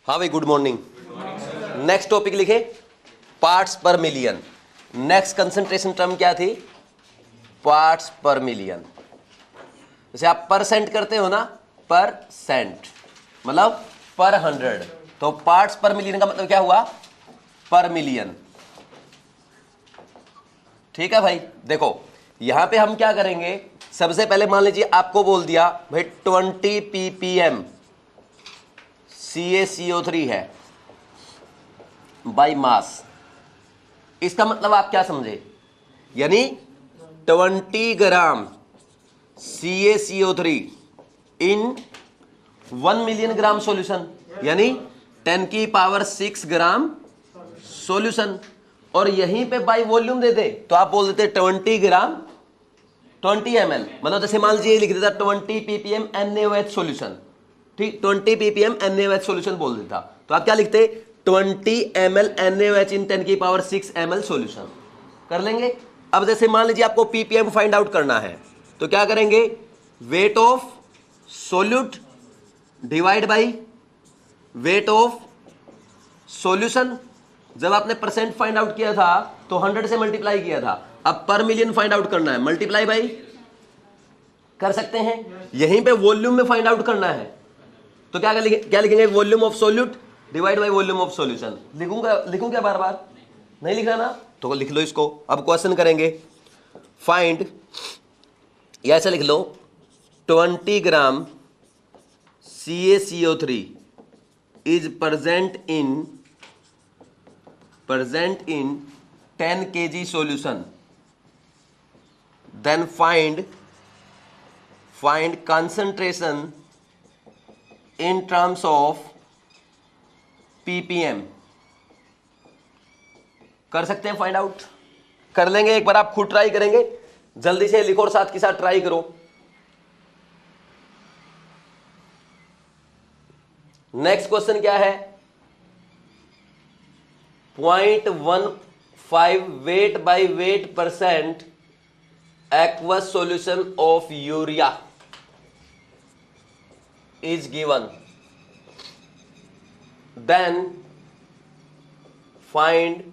हाँ भाई, good morning. Next topic लिखे, पार्ट्स पर मिलियन। नेक्स्ट कंसंट्रेशन टर्म क्या थी? पार्ट्स पर मिलियन। जैसे आप परसेंट करते हो ना, परसेंट मतलब पर 100, तो पार्ट्स पर मिलियन का मतलब क्या हुआ? पर मिलियन। ठीक है भाई। देखो यहां पे हम क्या करेंगे, सबसे पहले मान लीजिए आपको बोल दिया भाई 20 ppm CaCO3 है बाई मास। इसका मतलब आप क्या समझे? यानी 20 ग्राम CaCO3 इन 1 मिलियन ग्राम सॉल्यूशन, यानी 10 की पावर 6 ग्राम सॉल्यूशन। और यहीं पे बाई वॉल्यूम दे दे तो आप बोल देते 20 ग्राम 20 ml। मतलब जैसे मान लीजिए लिख देता 20 ppm NaOH सॉल्यूशन, ठीक, 20 ppm NaOH सॉल्यूशन बोल देता, तो आप क्या लिखते? 20 ml NaOH इन 10 की पावर 6 ml सॉल्यूशन। कर लेंगे। अब जैसे मान लीजिए आपको ppm फाइंड आउट करना है, तो क्या करेंगे? Weight of solute divide by weight of solution. जब आपने परसेंट फाइंड आउट किया था तो 100 से मल्टीप्लाई किया था, अब पर मिलियन फाइंड आउट करना है, मल्टीप्लाई बाई कर सकते हैं। यहीं पे वॉल्यूम में फाइंड आउट करना है तो क्या लिखेंगे? Volume of solute divide by volume of solution. लिखूं क्या बार बार? नहीं लिखना ना, तो लिख लो इसको। अब क्वेश्चन करेंगे, फाइंड, या ऐसा लिख लो 20 ग्राम CaCO3 is present in 10 kg solution, then find concentration in terms of ppm। कर सकते हैं फाइंड आउट? कर लेंगे। एक बार आप खुद ट्राई करेंगे, जल्दी से लिखो और साथ के साथ ट्राई करो। नेक्स्ट क्वेश्चन क्या है? 0.15 weight by weight percent aqueous solution of urea is given, then find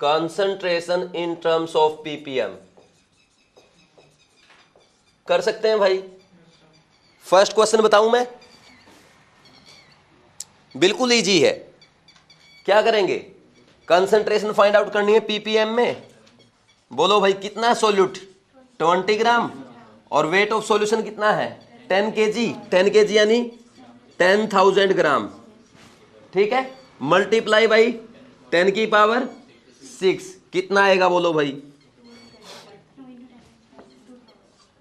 concentration in terms of ppm। कर सकते हैं भाई। फर्स्ट क्वेश्चन बताऊं मैं, बिल्कुल इजी है। क्या करेंगे? कंसंट्रेशन फाइंड आउट करनी है ppm में। बोलो भाई कितना सोल्यूट? 20 ग्राम। और वेट ऑफ सॉल्यूशन कितना है? 10 kg। 10 kg यानी 10,000 ग्राम, ठीक है। मल्टीप्लाई बाई 10 की पावर 6, कितना आएगा बोलो भाई?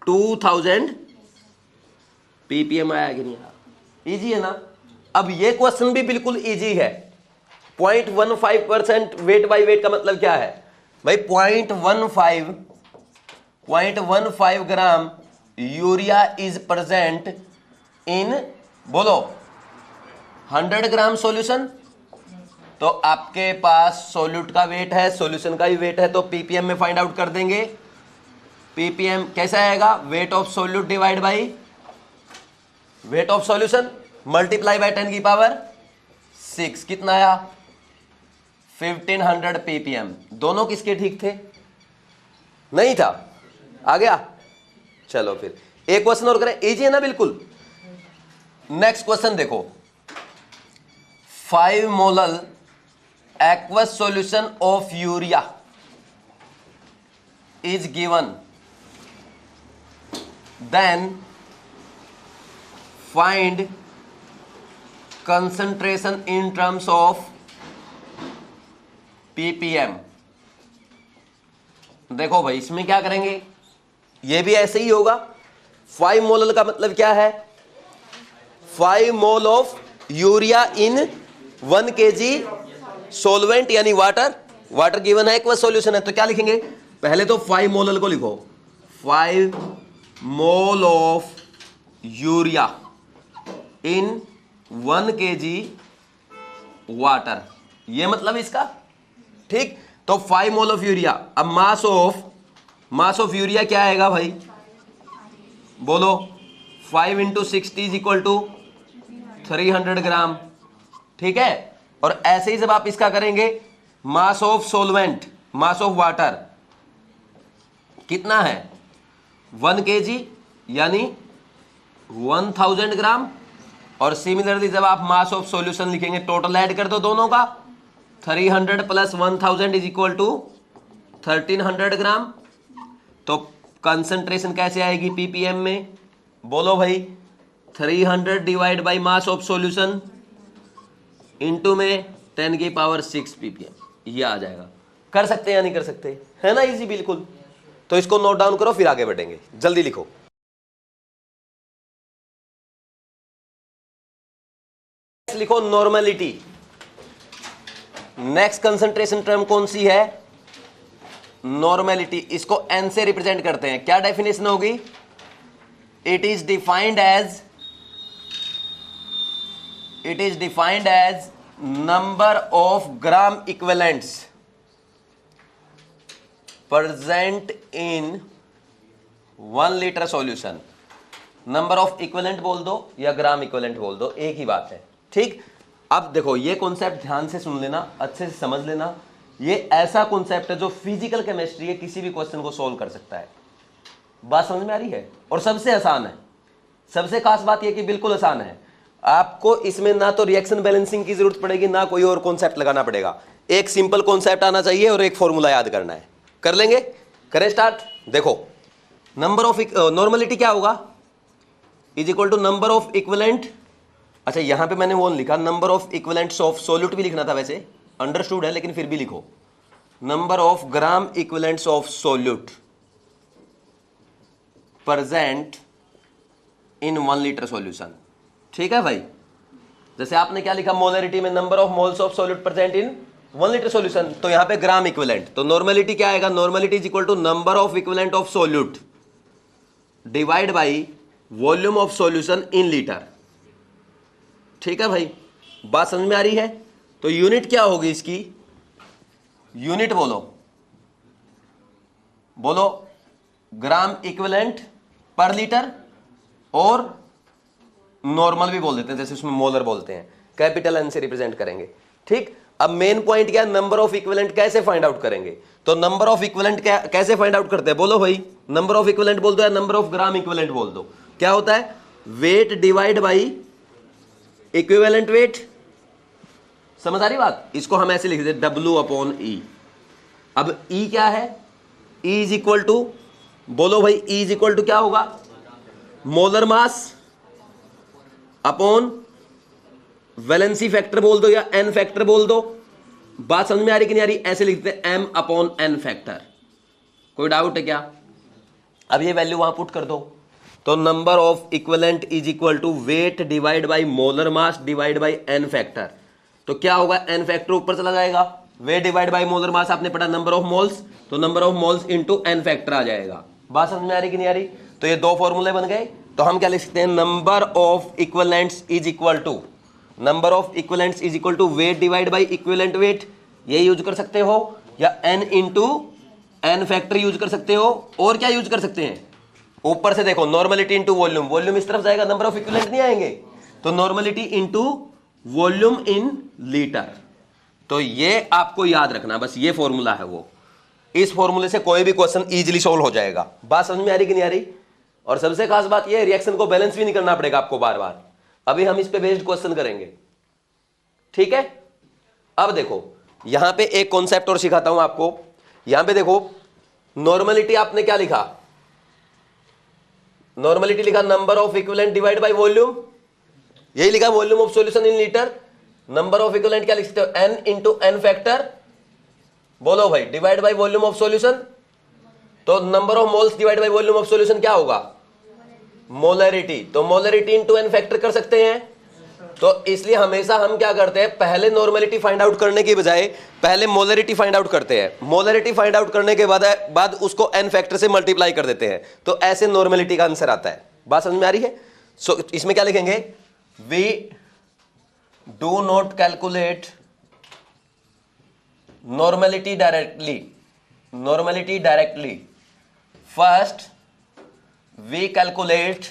2000 ppm आया कि नहीं आया? इजी है ना। अब ये क्वेश्चन भी बिल्कुल इजी है। 0.15% वेट बाई वेट का मतलब क्या है भाई? 0.15 gram urea is present in, बोलो 100 ग्राम सॉल्यूशन। तो आपके पास सोल्यूट का वेट है, सॉल्यूशन का भी वेट है, तो पीपीएम में फाइंड आउट कर देंगे। पीपीएम कैसा आएगा? Weight of solute divide by weight of solution multiply by 10 की पावर 6, कितना आया? 1500 ppm। दोनों किसके ठीक थे? नहीं था। आ गया? चलो फिर एक क्वेश्चन और करें, इजी है ना बिल्कुल। नेक्स्ट क्वेश्चन देखो, 5 molal aqueous solution of urea is given, then find concentration in terms of ppm। देखो भाई इसमें क्या करेंगे, ये भी ऐसे ही होगा। 5 मोलल का मतलब क्या है? 5 mole of urea in 1 kg solvent यानी वाटर गिवन है, एक्वस सॉल्यूशन है। तो क्या लिखेंगे? पहले तो 5 मोलल को लिखो, 5 mole of urea in 1 kg water, ये मतलब इसका, ठीक। तो 5 मोल ऑफ यूरिया। अब मास ऑफ यूरिया क्या आएगा भाई? बोलो 5 × 60 = 300 ग्राम। ठीक है। और ऐसे ही जब आप इसका करेंगे, mass of solvent, mass of water कितना है 1 kg यानी 1000 ग्राम। और सिमिलरली जब आप मास ऑफ सॉल्यूशन लिखेंगे, टोटल ऐड कर दो दोनों का, 300 प्लस 1000 इज इक्वल टू 1300 ग्राम। तो कंसंट्रेशन कैसे आएगी पीपीएम में, बोलो भाई, 300 divide by mass of solution into में 10 की पावर 6 पीपीएम, ये आ जाएगा। कर सकते हैं या नहीं कर सकते, है ना इजी बिल्कुल। तो इसको नोट डाउन करो, फिर आगे बढ़ेंगे, जल्दी लिखो। लिखो नॉर्मलिटी। नेक्स्ट कंसंट्रेशन टर्म कौन सी है, नॉर्मलिटी। इसको एन से रिप्रेजेंट करते हैं, क्या डेफिनेशन होगी, it is defined as number of gram equivalents present in 1 litre solution. Number of equivalent बोल दो या ग्राम इक्विवेलेंट बोल दो, एक ही बात है, ठीक। अब देखो ये कॉन्सेप्ट ध्यान से सुन लेना, अच्छे से समझ लेना। ये ऐसा कॉन्सेप्ट है जो फिजिकल केमिस्ट्री है, किसी भी क्वेश्चन को सोल्व कर सकता है। बात समझ में आ रही है, और सबसे आसान है। सबसे खास बात यह कि बिल्कुल आसान है। आपको इसमें ना तो रिएक्शन बैलेंसिंग की जरूरत पड़ेगी, ना कोई और कॉन्सेप्ट लगाना पड़ेगा। एक सिंपल कॉन्सेप्ट आना चाहिए और एक फॉर्मूला याद करना है। कर लेंगे, करें स्टार्ट। देखो नंबर ऑफ नॉर्मलिटी क्या होगा, is equal to number of equivalent. अच्छा यहां पे मैंने वो लिखा, number of equivalents of solute भी लिखना था, वैसे अंडरस्टूड है लेकिन फिर भी लिखो, number of gram equivalents of solute present in 1 litre solution. ठीक है भाई, जैसे आपने क्या लिखा मोलरिटी में, number of moles of solute present in 1 litre solution, तो यहां पे ग्राम इक्विवेलेंट। तो नॉर्मलिटी क्या आएगा, normality is equal to number of equivalent of solute divide by volume of solution in litre. ठीक है भाई, बात समझ में आ रही है। तो यूनिट क्या होगी इसकी, यूनिट बोलो ग्राम इक्विवेलेंट पर लीटर, और नॉर्मल भी बोल देते हैं, जैसे उसमें मोलर बोलते हैं, कैपिटल एन से रिप्रेजेंट करेंगे। ठीक, अब मेन पॉइंट क्या है, नंबर ऑफ इक्विवेलेंट कैसे फाइंड आउट करेंगे। तो नंबर ऑफ इक्विवेलेंट कैसे फाइंड आउट करते हैं, बोलो भाई, नंबर ऑफ इक्विवेलेंट बोल दो या नंबर ऑफ ग्राम इक्विवेलेंट बोल दो। क्या होता है, weight divide by equivalent wait. समझ आ रही बात, इसको हम ऐसे लिख देते W/E। अब E क्या है, E इज इक्वल टू, बोलो भाई, E इज इक्वल टू क्या होगा, molar mass upon valency factor बोल दो या N फैक्टर बोल दो। बात समझ में आ रही कि नहीं आ रही, ऐसे लिखते हैं M/N फैक्टर। कोई डाउट है क्या, अब ये वैल्यू वहां पुट कर दो। तो number of equivalent is equal to weight divide by molar mass divide by N factor. तो क्या होगा, N फैक्टर ऊपर चला जाएगा, weight divide by molar mass आपने पढ़ा नंबर ऑफ मोल्स, तो number of moles into N factor आ जाएगा। बात समझ में आ रही कि नहीं आ रही। तो ये दो फॉर्मूले बन गए। तो हम क्या लिख सकते हैं, number of equivalents is equal to, number of equivalents is equal to weight divide by equivalent weight, ये यूज कर सकते हो, या N into N factor use कर सकते हो, और क्या यूज कर सकते हैं, ऊपर से देखो नॉर्मलिटी इंटू वॉल्यूम, वॉल्यूम इस तरफ जाएगा, नंबर ऑफ इक्विवेलेंट नहीं आएंगे, तो normality into volume in litre. तो ये आपको याद रखना, बस ये फॉर्मूला है वो। इस फॉर्मूले से कोई भी क्वेश्चन इजीली सोल्व हो जाएगा। बात समझ में आ रही कि नहीं आ रही। और सबसे खास बात ये, रिएक्शन को बैलेंस भी नहीं करना पड़ेगा आपको बार बार। अभी हम इस पे बेस्ड क्वेश्चन करेंगे, ठीक है। अब देखो यहां पे एक कॉन्सेप्ट और सिखाता हूं आपको। यहां पे देखो नॉर्मलिटी आपने क्या लिखा, नॉर्मलिटी लिखा number of equivalent divide by volume, यही लिखा volume of solution in litre. Number of equivalent क्या लिख सकते हो, N इंटू N फैक्टर, बोलो भाई, divide by volume of solution. तो number of moles divide by volume of solution क्या होगा, मोलरिटी। तो मोलरिटी इंटू N फैक्टर कर सकते हैं। तो इसलिए हमेशा हम क्या करते हैं, पहले नॉर्मलिटी फाइंड आउट करने की बजाय पहले मोलरिटी फाइंड आउट करते हैं। मोलरिटी फाइंड आउट करने के बाद उसको N फैक्टर से मल्टीप्लाई कर देते हैं, तो ऐसे नॉर्मलिटी का आंसर आता है। बात समझ में आ रही है। सो इसमें क्या लिखेंगे, we do not calculate normality directly, first we calculate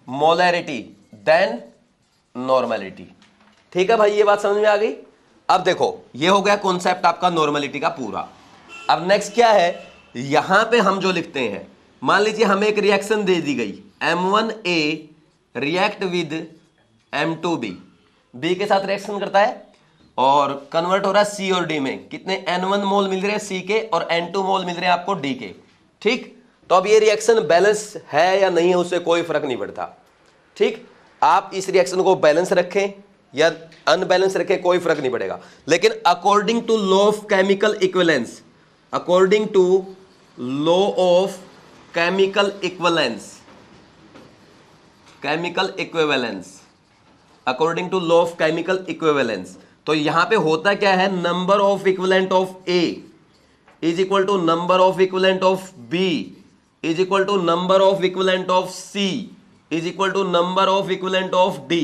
molarity then normality. ठीक है भाई, ये बात समझ में आ गई। अब देखो ये हो गया कॉन्सेप्ट आपका नॉर्मलिटी का पूरा। अब नेक्स्ट क्या है, यहां पे हम जो लिखते हैं, मान लीजिए हमें एक रिएक्शन दे दी गई, M1A react with M2B, B के साथ रिएक्शन करता है और कन्वर्ट हो रहा है C और D में। कितने N1 मोल मिल रहे हैं C के और N2 मोल मिल रहे हैं आपको D के। ठीक, तो अब ये रिएक्शन बैलेंस है या नहीं है उससे कोई फर्क नहीं पड़ता। ठीक, आप इस रिएक्शन को बैलेंस रखें या अनबैलेंस रखें कोई फर्क नहीं पड़ेगा, लेकिन according to law of chemical equivalence, according to law of chemical equivalence, chemical equivalence, according to law of chemical equivalence, तो यहां पे होता क्या है, number of equivalent of A is equal to number of equivalent of B is equal to number of equivalent of C is equal to number of equivalent of D।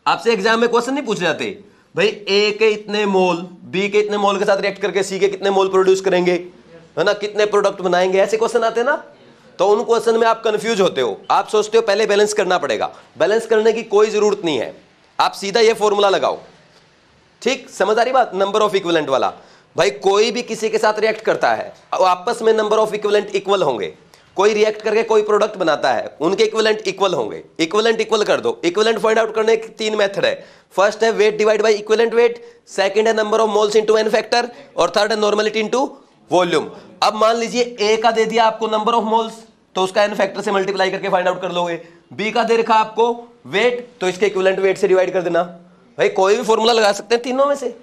आपसे exam में question नहीं पूछ जाते भाई A के इतने मोल B के इतने मोल के साथ रिएक्ट करके C के कितने मोल प्रोड्यूस करेंगे, है ना, कितने प्रोडक्ट बनाएंगे, ऐसे क्वेश्चन आते हैं ना। तो उन क्वेश्चन में आप कंफ्यूज होते हो, आप सोचते हो पहले बैलेंस करना पड़ेगा। बैलेंस करने की कोई जरूरत नहीं है, आप सीधा ये फॉर्मूला लगाओ। ठीक, समझ आ रही बात, नंबर ऑफ इक्विवेलेंट वाला। भाई कोई भी किसी के साथ रिएक्ट करता है, आपस में नंबर ऑफ इक्विवेलेंट इक्वल होंगे। कोई रिएक्ट करके कोई प्रोडक्ट बनाता है, उनके इक्विवेलेंट इक्वल होंगे। इक्विवेलेंट इक्वल कर दो। इक्विवेलेंट फाइंड आउट करने के 3 मेथड है। फर्स्ट है weight divide by equivalent weight, second है number of moles into N factor, और थर्ड है नॉर्मलिटी इनटू वॉल्यूम। अब मान लीजिए A का दे दिया आपको नंबर ऑफ मोल्स, तो उसका एन फैक्टर से मल्टीप्लाई करके फाइंड आउट कर लोगे। B का दे रखा आपको वेट, तो इसके इक्विवेलेंट वेट से डिवाइड कर देना। भाई कोई भी फॉर्मूला लगा सकते हैं तीनों में से।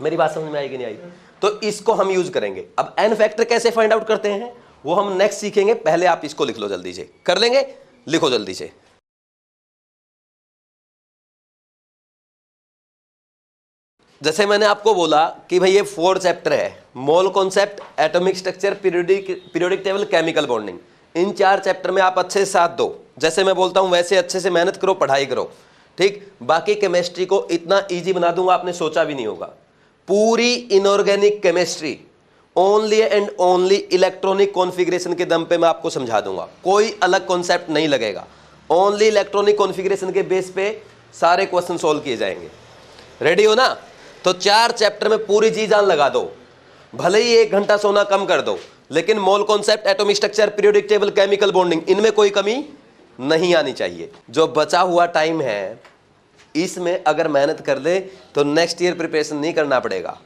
मेरी बात समझ में आई कि नहीं आई? तो इसको हम यूज करेंगे। अब एन फैक्टर कैसे फाइंड आउट करते हैं वो हम नेक्स्ट सीखेंगे, पहले आप इसको लिख लो जल्दी से। कर लेंगे, लिखो जल्दी से। जैसे मैंने आपको बोला कि भाई ये 4 चैप्टर है, mole concept, atomic structure, periodic table, chemical bonding. इन 4 चैप्टर में आप अच्छे से साथ दो, जैसे मैं बोलता हूं वैसे अच्छे से मेहनत करो, पढ़ाई करो। ठीक, बाकी केमिस्ट्री को इतना इजी बना दूंगा आपने सोचा भी नहीं होगा। पूरी inorganic chemistry only and only electronic configuration के दम पे मैं आपको समझा दूंगा, कोई अलग कॉन्सेप्ट नहीं लगेगा। ओनली इलेक्ट्रॉनिक कॉन्फ़िगरेशन के बेस पे सारे क्वेश्चन सॉल्व किए जाएंगे। रेडी हो ना? तो 4 चैप्टर में पूरी जी जान लगा दो, भले ही 1 घंटा सोना कम कर दो, लेकिन मोल concept, atomic structure, periodic table, chemical bonding, इनमें कोई कमी नहीं आनी चाहिए। जो बचा हुआ टाइम है इसमें अगर मेहनत कर ले तो नेक्स्ट ईयर प्रिपरेशन नहीं करना पड़ेगा।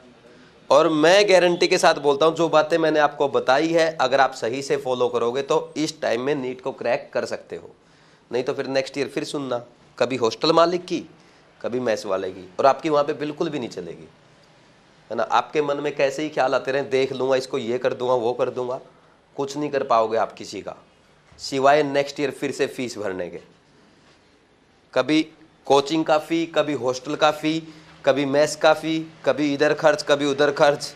और मैं गारंटी के साथ बोलता हूं, जो बातें मैंने आपको बताई है अगर आप सही से फॉलो करोगे तो इस टाइम में नीट को क्रैक कर सकते हो। नहीं तो फिर नेक्स्ट ईयर फिर सुनना, कभी हॉस्टल मालिक की, कभी मैस वाले की, और आपकी वहाँ पे बिल्कुल भी नहीं चलेगी, है ना। आपके मन में कैसे ही ख्याल आते रहे, देख लूँगा, इसको ये कर दूंगा, वो कर दूंगा, कुछ नहीं कर पाओगे आप किसी का, सिवाय नेक्स्ट ईयर फिर से फीस भरने के। कभी कोचिंग का फ़ी, कभी हॉस्टल का फ़ी, कभी मैस का फ़ी, कभी इधर खर्च, कभी उधर खर्च,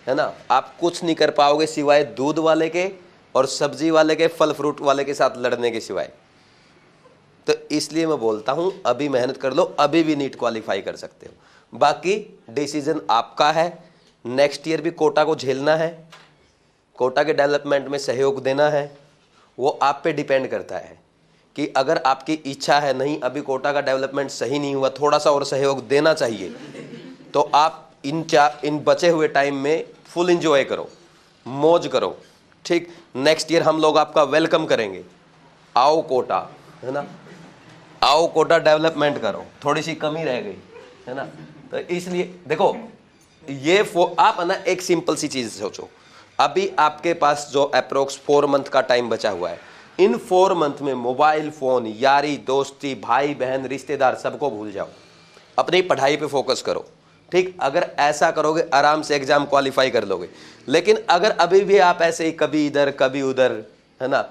है ना। आप कुछ नहीं कर पाओगे सिवाय दूध वाले के और सब्जी वाले के, फल फ्रूट वाले के साथ लड़ने के सिवाय। तो इसलिए मैं बोलता हूँ अभी मेहनत कर लो, अभी भी नीट क्वालिफाई कर सकते हो। बाकी डिसीजन आपका है। नेक्स्ट ईयर भी कोटा को झेलना है, कोटा के डेवलपमेंट में सहयोग देना है, वो आप पे डिपेंड करता है कि अगर आपकी इच्छा है नहीं अभी कोटा का डेवलपमेंट सही नहीं हुआ, थोड़ा सा और सहयोग देना चाहिए, तो आप इन बचे हुए टाइम में फुल एंजॉय करो, मौज करो। ठीक, नेक्स्ट ईयर हम लोग आपका वेलकम करेंगे। आओ कोटा, है ना, आओ कोटा, डेवलपमेंट करो। थोड़ी सी कमी रह गई, है ना। तो इसलिए देखो ये आप ना एक सिंपल सी चीज़ सोचो, अभी आपके पास जो अप्रोक्स 4 मंथ का टाइम बचा हुआ है, इन 4 मंथ में मोबाइल फ़ोन, यारी दोस्ती, भाई बहन, रिश्तेदार सबको भूल जाओ, अपनी पढ़ाई पे फोकस करो। ठीक, अगर ऐसा करोगे आराम से एग्ज़ाम क्वालिफाई कर लोगे। लेकिन अगर अभी भी आप ऐसे ही कभी इधर कभी उधर, है ना,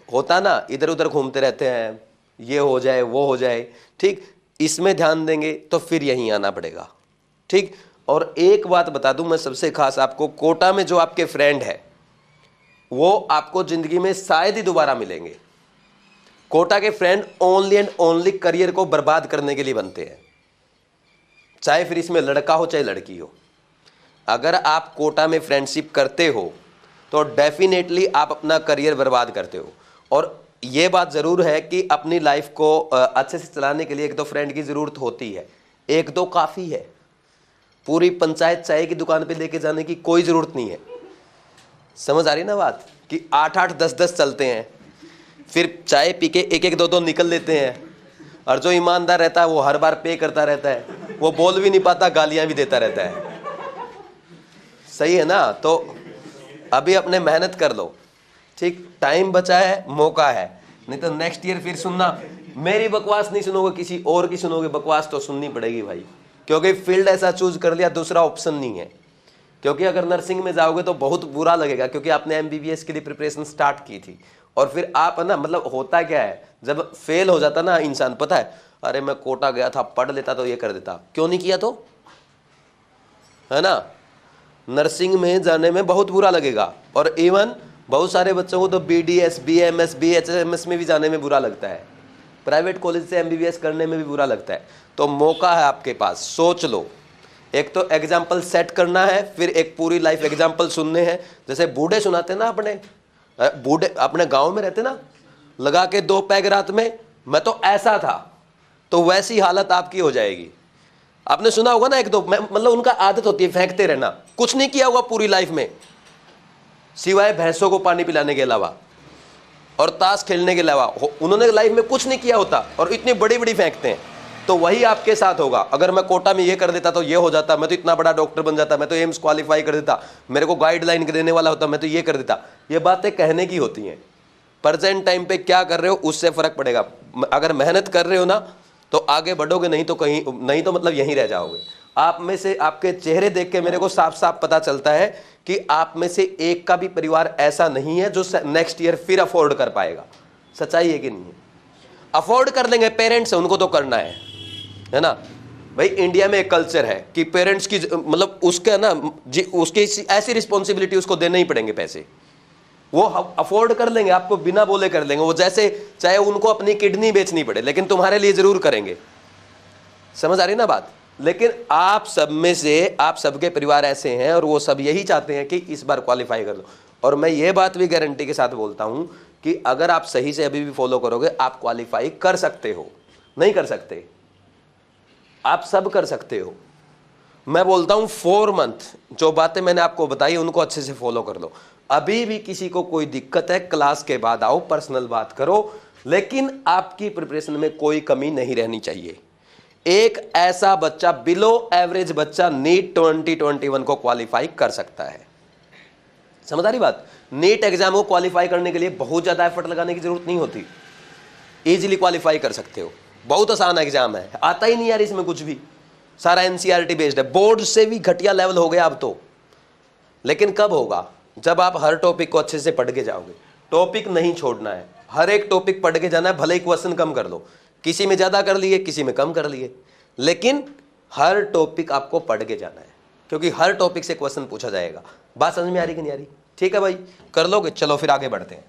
होता ना, इधर उधर घूमते रहते हैं, ये हो जाए वो हो जाए, ठीक, इसमें ध्यान देंगे तो फिर यहीं आना पड़ेगा। ठीक, और एक बात बता दूं मैं सबसे खास आपको, कोटा में जो आपके फ्रेंड है वो आपको जिंदगी में शायद ही दोबारा मिलेंगे। कोटा के friend only and only career को बर्बाद करने के लिए बनते हैं, चाहे फिर इसमें लड़का हो चाहे लड़की हो। अगर आप कोटा में फ्रेंडशिप करते हो तो डेफिनेटली आप अपना करियर बर्बाद करते हो। और ये बात जरूर है कि अपनी लाइफ को अच्छे से चलाने के लिए एक दो फ्रेंड की जरूरत होती है, एक दो काफी है। पूरी पंचायत चाय की दुकान पे लेके जाने की कोई जरूरत नहीं है। समझ आ रही ना बात, कि 8-8 10-10 चलते हैं, फिर चाय पी के 1-1 2-2 निकल लेते हैं, और जो ईमानदार रहता है वो हर बार पे करता रहता है, वो बोल भी नहीं पाता, गालियां भी देता रहता है। सही है ना? तो अभी अपने मेहनत कर लो, ठीक, टाइम बचा है, मौका है, नहीं तो नेक्स्ट ईयर फिर सुनना, मेरी बकवास नहीं सुनोगे, किसी और की सुनोगे, बकवास तो सुननी पड़ेगी भाई, क्योंकि फील्ड ऐसा चूज कर लिया, दूसरा ऑप्शन नहीं है। क्योंकि अगर नर्सिंग में जाओगे तो बहुत बुरा लगेगा, क्योंकि आपने एमबीबीएस के लिए प्रिपरेशन स्टार्ट की थी, और फिर आप ना, मतलब होता क्या है, जब फेल हो जाता ना इंसान, पता है, अरे मैं कोटा गया था, पढ़ लेता तो ये कर देता, क्यों नहीं किया? तो है ना, नर्सिंग में जाने में बहुत बुरा लगेगा। और इवन बहुत सारे बच्चों को तो बीडीएस, बीएमएस, बीएचएमएस में भी जाने में बुरा लगता है, प्राइवेट कॉलेज से एमबीबीएस करने में भी बुरा लगता है। तो मौका है आपके पास, सोच लो। एक तो एग्जाम्पल सेट करना है, फिर एक पूरी लाइफ एग्जाम्पल सुनने हैं। जैसे बूढ़े सुनाते ना, बूढ़े अपने गांव में रहते ना, लगा के 2 पैग रात में, मैं तो ऐसा था, तो वैसी हालत आपकी हो जाएगी। आपने सुना होगा ना, एक दो, मतलब उनका आदत होती है फेंकते रहना, कुछ नहीं किया होगा पूरी लाइफ में सिवाय भैंसों को पानी पिलाने के अलावा और ताश खेलने के अलावा, उन्होंने लाइफ में कुछ नहीं किया होता, और इतनी बड़ी बड़ी फेंकते हैं। तो वही आपके साथ होगा। अगर मैं कोटा में ये कर देता तो ये हो जाता, मैं तो इतना बड़ा डॉक्टर बन जाता, मैं तो एम्स क्वालिफाई कर देता, मेरे को गाइडलाइन देने वाला होता, मैं तो ये कर देता। ये बातें कहने की होती हैं, प्रेजेंट टाइम पे क्या कर रहे हो उससे फर्क पड़ेगा। अगर मेहनत कर रहे हो ना तो आगे बढ़ोगे, नहीं तो कहीं, नहीं तो मतलब यहीं रह जाओगे। आप में से, आपके चेहरे देख के मेरे को साफ साफ पता चलता है कि आप में से एक का भी परिवार ऐसा नहीं है जो नेक्स्ट ईयर फिर अफोर्ड कर पाएगा। सच्चाई है कि नहीं है? अफोर्ड कर लेंगे, पेरेंट्स है, उनको तो करना है ना भाई। इंडिया में एक कल्चर है कि पेरेंट्स की, मतलब उसका ना, उसकी ऐसी रिस्पॉन्सिबिलिटी उसको देने ही पड़ेंगे पैसे, वो अफोर्ड कर लेंगे, आपको बिना बोले कर लेंगे, वो जैसे चाहे उनको अपनी किडनी बेचनी पड़े, लेकिन तुम्हारे लिए जरूर करेंगे। समझ आ रही ना बात? लेकिन आप सब में से, आप सबके परिवार ऐसे हैं और वो सब यही चाहते हैं कि इस बार क्वालिफाई कर लो। और मैं ये बात भी गारंटी के साथ बोलता हूं कि अगर आप सही से अभी भी फॉलो करोगे, आप क्वालिफाई कर सकते हो। नहीं कर सकते? आप सब कर सकते हो। मैं बोलता हूं 4 मंथ जो बातें मैंने आपको बताई उनको अच्छे से फॉलो कर लो। अभी भी किसी को कोई दिक्कत है, क्लास के बाद आओ, पर्सनल बात करो, लेकिन आपकी प्रिपरेशन में कोई कमी नहीं रहनी चाहिए। एक ऐसा बच्चा, बिलो एवरेज बच्चा, नीट 2021 को क्वालिफाई कर सकता है। समझ आ रही बात? नीट एग्जाम को क्वालिफाई करने के लिए बहुत ज्यादा एफर्ट लगाने की जरूरत नहीं होती, इजीली क्वालिफाई कर सकते हो। बहुत आसान एग्जाम है, आता ही नहीं यार इसमें कुछ भी, सारा एनसीईआरटी बेस्ड है, बोर्ड से भी घटिया लेवल हो गया अब तो। लेकिन कब होगा? जब आप हर टॉपिक को अच्छे से पढ़ के जाओगे। टॉपिक नहीं छोड़ना है, हर एक टॉपिक पढ़ के जाना है, भले ही क्वेश्चन कम कर लो, किसी में ज्यादा कर लिए, किसी में कम कर लिए, लेकिन हर टॉपिक आपको पढ़ के जाना है, क्योंकि हर टॉपिक से क्वेश्चन पूछा जाएगा। बात समझ में आ रही कि नहीं आ रही? ठीक है भाई, कर लोगे? चलो फिर आगे बढ़ते हैं।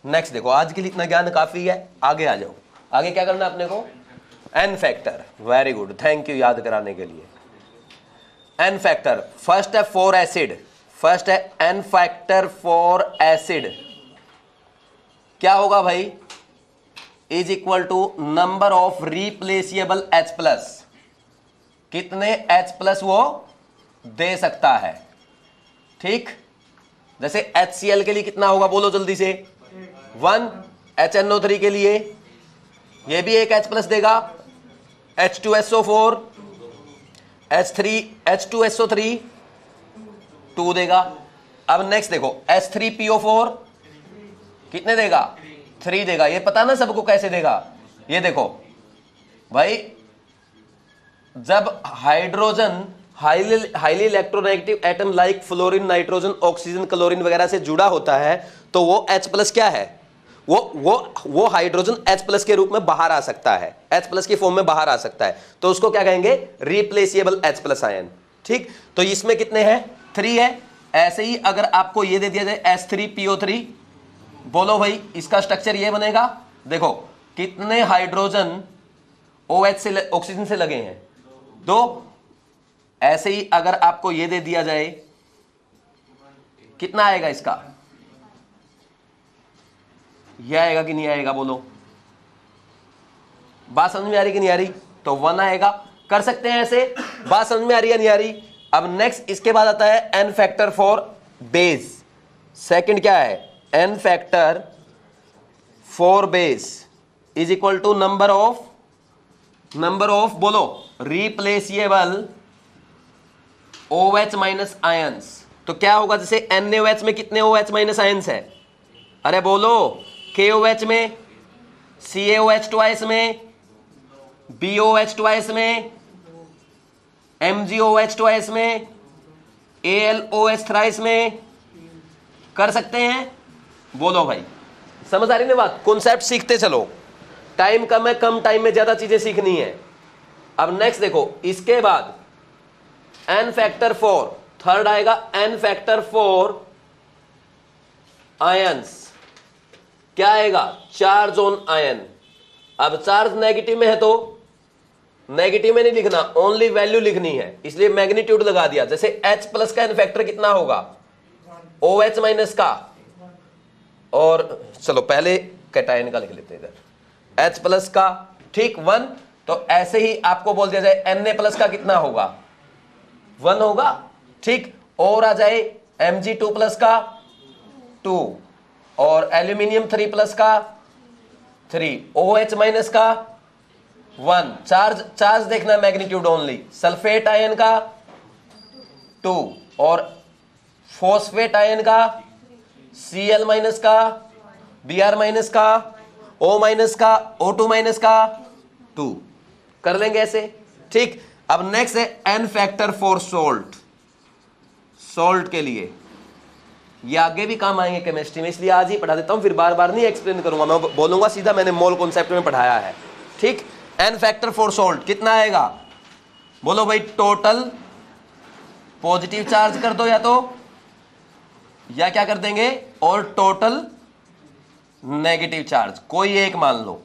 नेक्स्ट देखो, आज के लिए इतना ज्ञान काफी है, आगे आ जाओ। आगे क्या करना है अपने को? N factor. Very good, thank you याद कराने के लिए। एन फैक्टर, फर्स्ट है फॉर एसिड, फर्स्ट है एन फैक्टर फॉर एसिड। क्या होगा भाई? Is equal to number of replaceable H plus, कितने H प्लस वो दे सकता है। ठीक, जैसे HCl के लिए कितना होगा बोलो जल्दी से? 1। HNO3 के लिए ये भी एक H प्लस देगा, H2SO4, H2SO3 2 देगा। अब नेक्स्ट देखो, H3PO4 कितने देगा? 3 देगा। ये पता ना सबको कैसे देगा? ये देखो भाई, जब hydrogen highly electronegative atom like fluorine, nitrogen, oxygen, chlorine वगैरह से जुड़ा होता है, तो वो H प्लस क्या है? वो हाइड्रोजन H प्लस के रूप में बाहर आ सकता है, H प्लस की फॉर्म में बाहर आ सकता है, तो उसको क्या कहेंगे? Replaceable H plus ion. ठीक, तो इसमें कितने हैं? 3 है। ऐसे ही अगर आपको ये दे दिया जाए H3PO3, बोलो भाई इसका स्ट्रक्चर ये बनेगा। देखो कितने हाइड्रोजन OH से, ऑक्सीजन से लगे हैं? 2। ऐसे ही अगर आपको ये दे दिया जाए, कितना आएगा इसका? ये आएगा कि नहीं आएगा, बोलो। बात समझ में आ रही कि नहीं आ रही? तो 1 आएगा। कर सकते हैं ऐसे, बात समझ में आ रही है नहीं आ रही? अब नेक्स्ट इसके बाद आता है n factor for base. Second क्या है? n factor for base is equal to number of बोलो रिप्लेसिएबल OH माइनस आयंस। तो क्या होगा, जैसे NaOH में कितने OH माइनस आयंस है? अरे बोलो, KOH में, CaOH ट्वाइस में, BOH ट्वाइस में, MgOH ट्वाइस में, AlOH थ्राइस में। कर सकते हैं? बोलो भाई, समझ आ रही ना बात? कॉन्सेप्ट सीखते चलो, टाइम कम है, कम टाइम में ज्यादा चीजें सीखनी है। अब नेक्स्ट देखो, इसके बाद n फैक्टर 4, थर्ड आएगा n फैक्टर 4 आयंस। क्या आएगा? Charge on ion. अब चार्ज नेगेटिव में है तो नेगेटिव में नहीं लिखना, ओनली वैल्यू लिखनी है, इसलिए मैग्नीट्यूड लगा दिया। जैसे H प्लस का n फैक्टर कितना होगा? OH माइनस का, और चलो पहले कैटायन का लिख लेते हैं इधर, H प्लस का, ठीक 1। तो ऐसे ही आपको बोल दिया जाए Na प्लस का कितना होगा? 1 होगा, ठीक। और आ जाए Mg2 प्लस का 2, और एल्यूमिनियम 3 प्लस का 3, OH माइनस का 1। चार्ज देखना मैग्नीट्यूड ओनली। सल्फेट आयन का 2, और फॉस्फेट आयन का Cl माइनस का, Br माइनस का, O माइनस का, O2 माइनस का 2। कर लेंगे ऐसे, ठीक। अब नेक्स्ट है n फैक्टर फॉर सोल्ट के लिए। ये आगे भी काम आएंगे केमिस्ट्री में, इसलिए आज ही पढ़ा देता हूं, फिर बार बार नहीं एक्सप्लेन करूंगा, मैं बोलूंगा सीधा मैंने मोल कॉन्सेप्ट में पढ़ाया है, ठीक। n फैक्टर फॉर सोल्ट कितना आएगा? बोलो भाई, टोटल पॉजिटिव चार्ज कर दो या क्या कर देंगे, और टोटल नेगेटिव चार्ज, कोई एक मान लो,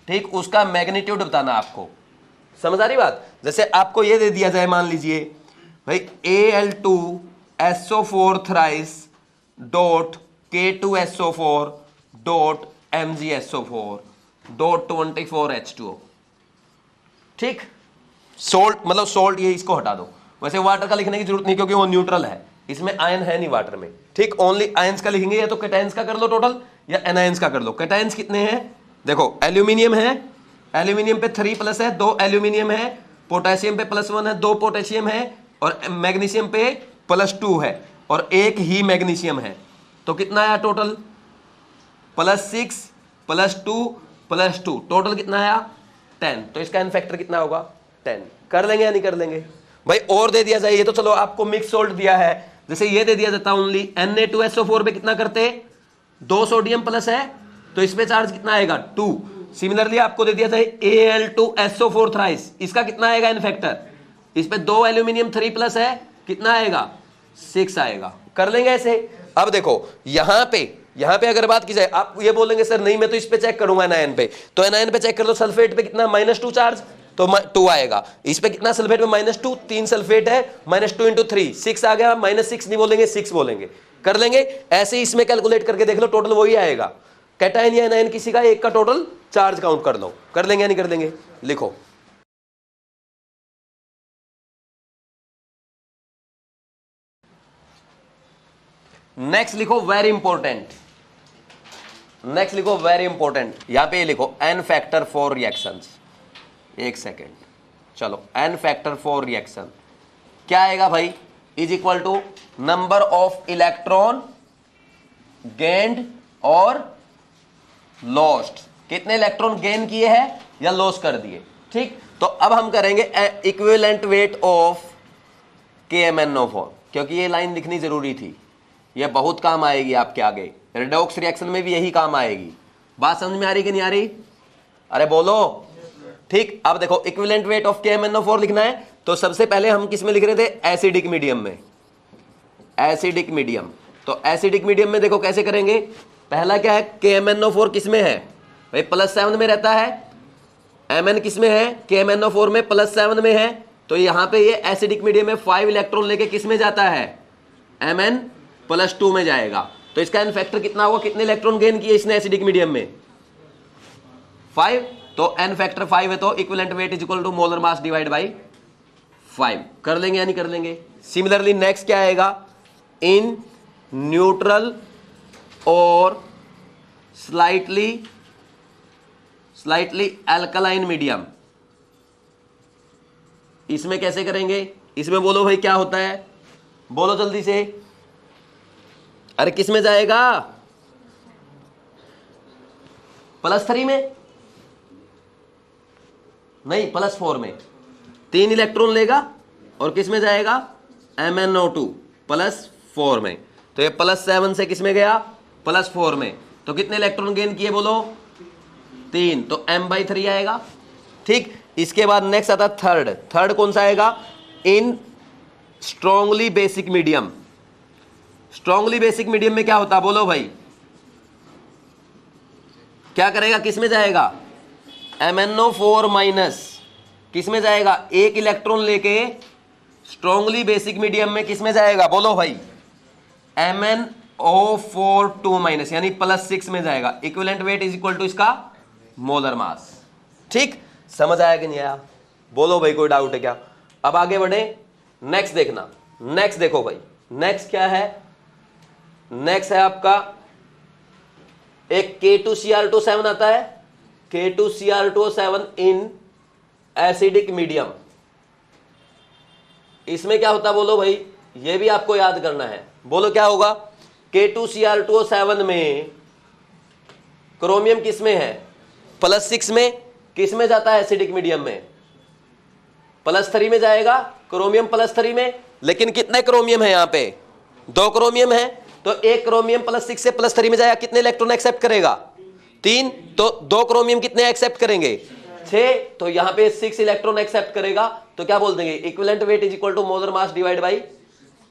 ठीक। उसका मैग्नीट्यूड बताना आपको। समझ आ रही बात? जैसे आपको ये दे दिया जाए, मान लीजिए भाई Al2SO4 thrice dot K2SO4 dot MgSO4 dot 24H2O, ठीक। सोल्ट मतलब सोल्ट, ये इसको हटा दो। वैसे वाटर का लिखने की जरूरत नहीं, क्योंकि वो न्यूट्रल है, इसमें आयन है नहीं वाटर में, ठीक। ओनली आयंस का लिखेंगे, या तो कैटायंस का कर लो टोटल, या एनायंस का कर लो। कैटायंस कितने हैं? देखो, एल्यूमिनियम है, एल्यूमिनियम पे 3 प्लस है, 2 एल्यूमिनियम है, पोटेशियम पे +1 है, 2 पोटेशियम है, और मैग्नीशियम पे +2 है, और 1 ही मैग्नीशियम है। तो कितना आया टोटल? +6 +2 +2, टोटल कितना आया? 10। तो इसका n फैक्टर कितना होगा? 10। कर लेंगे या नहीं कर लेंगे भाई? और दे दिया जाए, ये तो चलो आपको मिक्स सोल्ट दिया है, जैसे ये दे दिया जाता ओनली Na2SO4 पे कितना करते? 2 सोडियम प्लस है, तो इसमें चार्ज कितना आएगा? 2। सिमिलरली आपको दे दिया जाए Al2SO4 थ्राइस, इसका कितना आएगा इन फैक्टर? इस पे 2 एल्यूमिनियम 3 प्लस है, कितना आएगा? 6 आएगा। कर लेंगे ऐसे। अब देखो यहां पे अगर बात की जाए, आप ये बोलेंगे सर नहीं मैं तो इस पे चेक करूंगा एनायन पे, तो एनायन पे चेक कर लो। सल्फेट पे कितना? -2 चार्ज, तो 2 आएगा। इस पे कितना? सल्फेट में -2, 3 सल्फेट है, -2 × 3 6 आ गया। -6 नहीं बोलेंगे, 6 बोलेंगे। कर लेंगे ऐसे ही, इसमें कैलकुलेट करके देख लो, टोटल वही आएगा। कैटायन या एनायन किसी का एक का टोटल चार्ज काउंट कर लो। कर लेंगे या नहीं कर लेंगे? लिखो। नेक्स्ट लिखो वेरी इंपॉर्टेंट, नेक्स्ट लिखो वेरी इंपॉर्टेंट, यहां पे लिखो n फैक्टर फॉर रिएक्शंस। एक सेकेंड, चलो n फैक्टर फॉर रिएक्शन क्या आएगा भाई? Is equal to number of electron gained और लॉस्ट। कितने इलेक्ट्रॉन गेन किए हैं या लॉस कर दिए, ठीक। तो अब हम करेंगे इक्विवेलेंट वेट ऑफ KMnO4, क्योंकि ये लाइन लिखनी जरूरी थी, ये बहुत काम आएगी आपके आगे, रेडॉक्स रिएक्शन में भी यही काम आएगी। बात समझ में आ रही कि नहीं आ रही? अरे बोलो, ठीक। अब देखो इक्विवेलेंट वेट ऑफ KMnO4 लिखना है, तो सबसे पहले हम किस में लिख रहे थे? एसिडिक मीडियम में। एसिडिक मीडियम, तो एसिडिक मीडियम में देखो कैसे करेंगे। पहला क्या है? KMnO4 किस में है भाई? +7 में रहता है। Mn किस में है? KMnO4 में +7 में है। तो यहां पे ये एसिडिक मीडियम में 5 इलेक्ट्रॉन लेके किस में जाता है? Mn +2 में जाएगा। तो इसका एन फैक्टर कितना होगा, कितने इलेक्ट्रॉन गेन किए इसने एसिडिक मीडियम में, 5। तो एन फैक्टर 5 है, तो equivalent weight is equal to molar mass divide by 5। कर लेंगे या नहीं कर लेंगे। सिमिलरली नेक्स्ट क्या आएगा, इन न्यूट्रल और स्लाइटली अल्कलाइन मीडियम, इसमें कैसे करेंगे, इसमें बोलो भाई क्या होता है, बोलो जल्दी से। अरे किस में जाएगा, +3 में नहीं, +4 में 3 इलेक्ट्रॉन लेगा और किस में जाएगा, MnO2 +4 में। तो ये +7 से किस में गया, +4 में। तो कितने इलेक्ट्रॉन गेन किए बोलो, 3, तो m/3 आएगा। ठीक, इसके बाद नेक्स्ट आता थर्ड कौन सा आएगा, in strongly basic medium. Strongly basic medium में क्या होता है बोलो भाई, क्या करेगा, किस में जाएगा, MnO4- किस में जाएगा, 1 इलेक्ट्रॉन लेके स्ट्रॉन्गली बेसिक मीडियम में किस में जाएगा बोलो भाई, MnO4 यानी +6 में जाएगा। Equivalent weight is equal to इसका मोलर मास। ठीक, समझ आया कि नहीं आया, बोलो भाई कोई डाउट है क्या। अब आगे बढ़े, नेक्स्ट देखना, नेक्स्ट देखो भाई, नेक्स्ट क्या है, नेक्स्ट है आपका एक K2Cr2O7 आता है, K2Cr2O7 इन एसिडिक मीडियम। इसमें क्या होता बोलो भाई, ये भी आपको याद करना है, बोलो क्या होगा, K2Cr2O7 में क्रोमियम किस में है, +6 में, किस में जाता है एसिडिक मीडियम में, +3 में जाएगा, क्रोमियम +3 में। लेकिन कितने क्रोमियम है यहाँ पे, 2 क्रोमियम है, तो एक क्रोमियम +6 से +3 में जाएगा, कितने इलेक्ट्रॉन एक्सेप्ट करेगा, 3। तो 2 क्रोमियम कितने एक्सेप्ट करेंगे, 6। तो यहाँ पे 6 इलेक्ट्रॉन एक्सेप्ट करेगा, तो क्या बोल देंगे, equivalent weight is equal to molar mass divide by.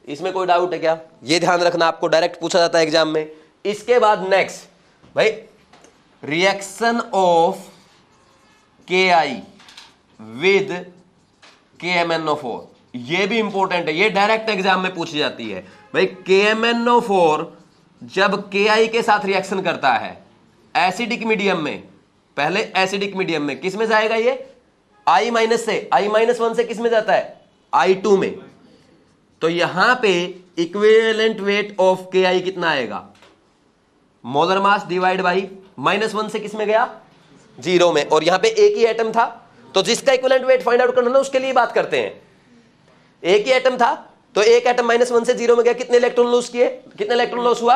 इसमें कोई डाउट है क्या, ये ध्यान रखना, आपको डायरेक्ट पूछा जाता है एग्जाम में। इसके बाद नेक्स्ट भाई, reaction of Ki with KMnO4, ये भी इंपॉर्टेंट है, ये डायरेक्ट एग्जाम में पूछी जाती है भाई। KMnO4 जब Ki के साथ रिएक्शन करता है एसिडिक मीडियम में, पहले एसिडिक मीडियम में किस में जाएगा, ये I- से I-1 से किस में जाता है, I2 में। तो यहां पे इक्विवेलेंट वेट ऑफ Ki कितना आएगा, मोलर मास डिवाइड बाई -1 से किस में गया, 0 में। और यहां पे एक ही एटम था, तो जिसका इक्विवेलेंट वेट फाइंड आउट करना ना उसके लिए बात करते हैं। एक ही एटम था, तो एक एटम -1 से 0 में गया, कितने इलेक्ट्रॉन लॉस किए, कितने इलेक्ट्रॉन लॉस हुआ,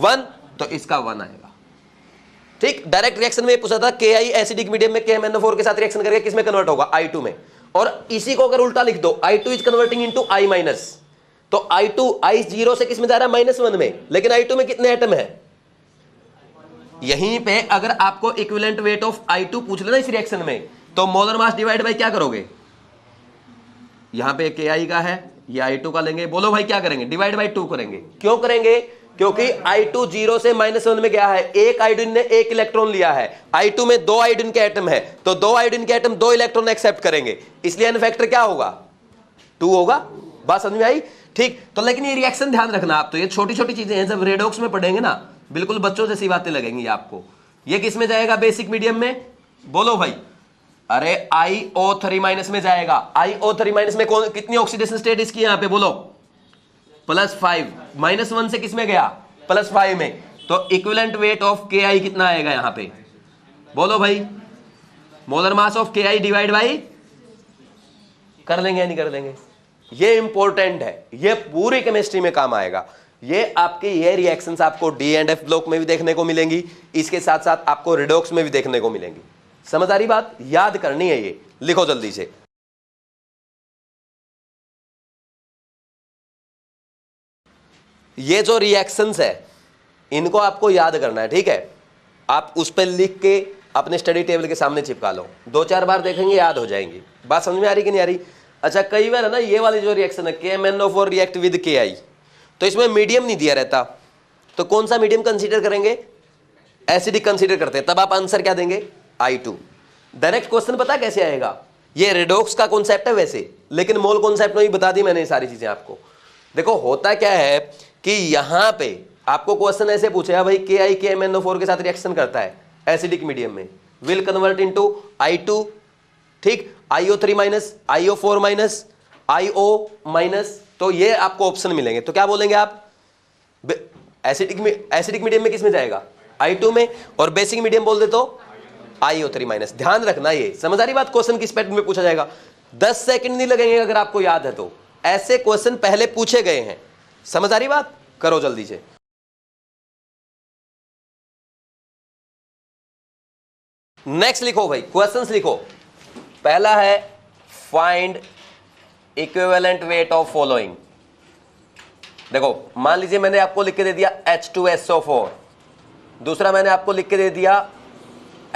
1। तो इसका 1 आएगा। ठीक, डायरेक्ट रिएक्शन में पूछा था, Ki एसिडिक मीडियम में KMnO4 के साथ रिएक्शन करके किस में कन्वर्ट होगा, I2 में। और इसी को अगर उल्टा लिख दो, I2 is converting into I-, तो I0 से किस में जा रहा है, -1 में। लेकिन I2 में कितने एटम है, यहीं पे अगर आपको इक्विवेलेंट वेट ऑफ I2 पूछ लेना इस रिएक्शन में, तो मोलर मास डिवाइड बाय क्या करोगे, यहां पे Ki का है, ये I2 का लेंगे, बोलो भाई क्या करेंगे, डिवाइड बाय 2 करेंगे। क्यों करेंगे, क्योंकि I2 0 से -1 में गया है, एक आयोडीन ने 1 इलेक्ट्रॉन लिया है, I2 में 2 आयोडीन के एटम है, तो 2 आयोडीन के एटम 2 इलेक्ट्रॉन एक्सेप्ट करेंगे, इसलिए एन फैक्टर क्या होगा, 2 होगा। बात समझ में आई। ठीक, तो लेकिन ये रिएक्शन ध्यान रखना आप, तो ये छोटी छोटी चीजें हैं, जब रेडॉक्स में पढ़ेंगे ना बिल्कुल बच्चों जैसी बातें लगेंगी आपको। ये किस में जाएगा, बेसिक मीडियम में, बोलो भाई, अरे IO3- में जाएगा। IO3- में कौन, कितनी ऑक्सीडेशन स्टेट इसकी यहां पे बोलो, +5, -1 से किस में गया, +5 में। तो इक्विवेलेंट वेट ऑफ Ki कितना आएगा यहां पे, बोलो भाई, molar mass of Ki divide by, कर लेंगे या नहीं कर लेंगे। ये इंपॉर्टेंट है, ये पूरी केमिस्ट्री में काम आएगा। ये आपके ये रिएक्शंस आपको डी एंड एफ ब्लॉक में भी देखने को मिलेंगी, इसके साथ साथ आपको रिडॉक्स में भी देखने को मिलेंगी। समझ आ रही बात, याद करनी है, ये लिखो जल्दी से। ये जो रिएक्शंस है इनको आपको याद करना है, ठीक है। आप उस पर लिख के अपने स्टडी टेबल के सामने चिपका लो, 2-4 बार देखेंगे याद हो जाएंगी। बात समझ में आ रही कि नहीं आ रही। अच्छा, कई बार है ना ये वाली जो रिएक्शन है KMnO4 रिएक्ट विद Ki, तो इसमें मीडियम नहीं दिया रहता, तो कौन सा मीडियम कंसीडर करेंगे, एसिडिक कंसीडर करते हैं, तब आप आंसर क्या देंगे, I2। डायरेक्ट क्वेश्चन पता कैसे आएगा, ये रेडॉक्स का कॉन्सेप्ट है वैसे, लेकिन मोल कॉन्सेप्ट में ही बता दी मैंने ये सारी चीजें आपको। देखो होता क्या है कि यहां पे आपको क्वेश्चन ऐसे पूछेगा भाई KiKMnO4 के साथ रिएक्शन करता है एसिडिक मीडियम में, विल कन्वर्ट इनटू I2, ठीक, IO3 minus, IO4 minus, IO minus, तो ये आपको ऑप्शन मिलेंगे। तो क्या बोलेंगे आप, एसिडिक मीडियम में किस में जाएगा, I2 में, और बेसिक मीडियम बोल दे तो IO3 माइनस। ध्यान रखना, ये समझ आ रही बात, क्वेश्चन किस पैटर्न में पूछा जाएगा, 10 सेकंड नहीं लगेंगे अगर आपको याद है तो, ऐसे क्वेश्चन पहले पूछे गए हैं। समझ आ रही बात, करो जल्दी से। नेक्स्ट लिखो भाई, क्वेश्चंस लिखो। पहला है find equivalent weight of following. देखो मान लीजिए मैंने आपको लिख के दे दिया H2SO4, दूसरा मैंने आपको लिख के दे दिया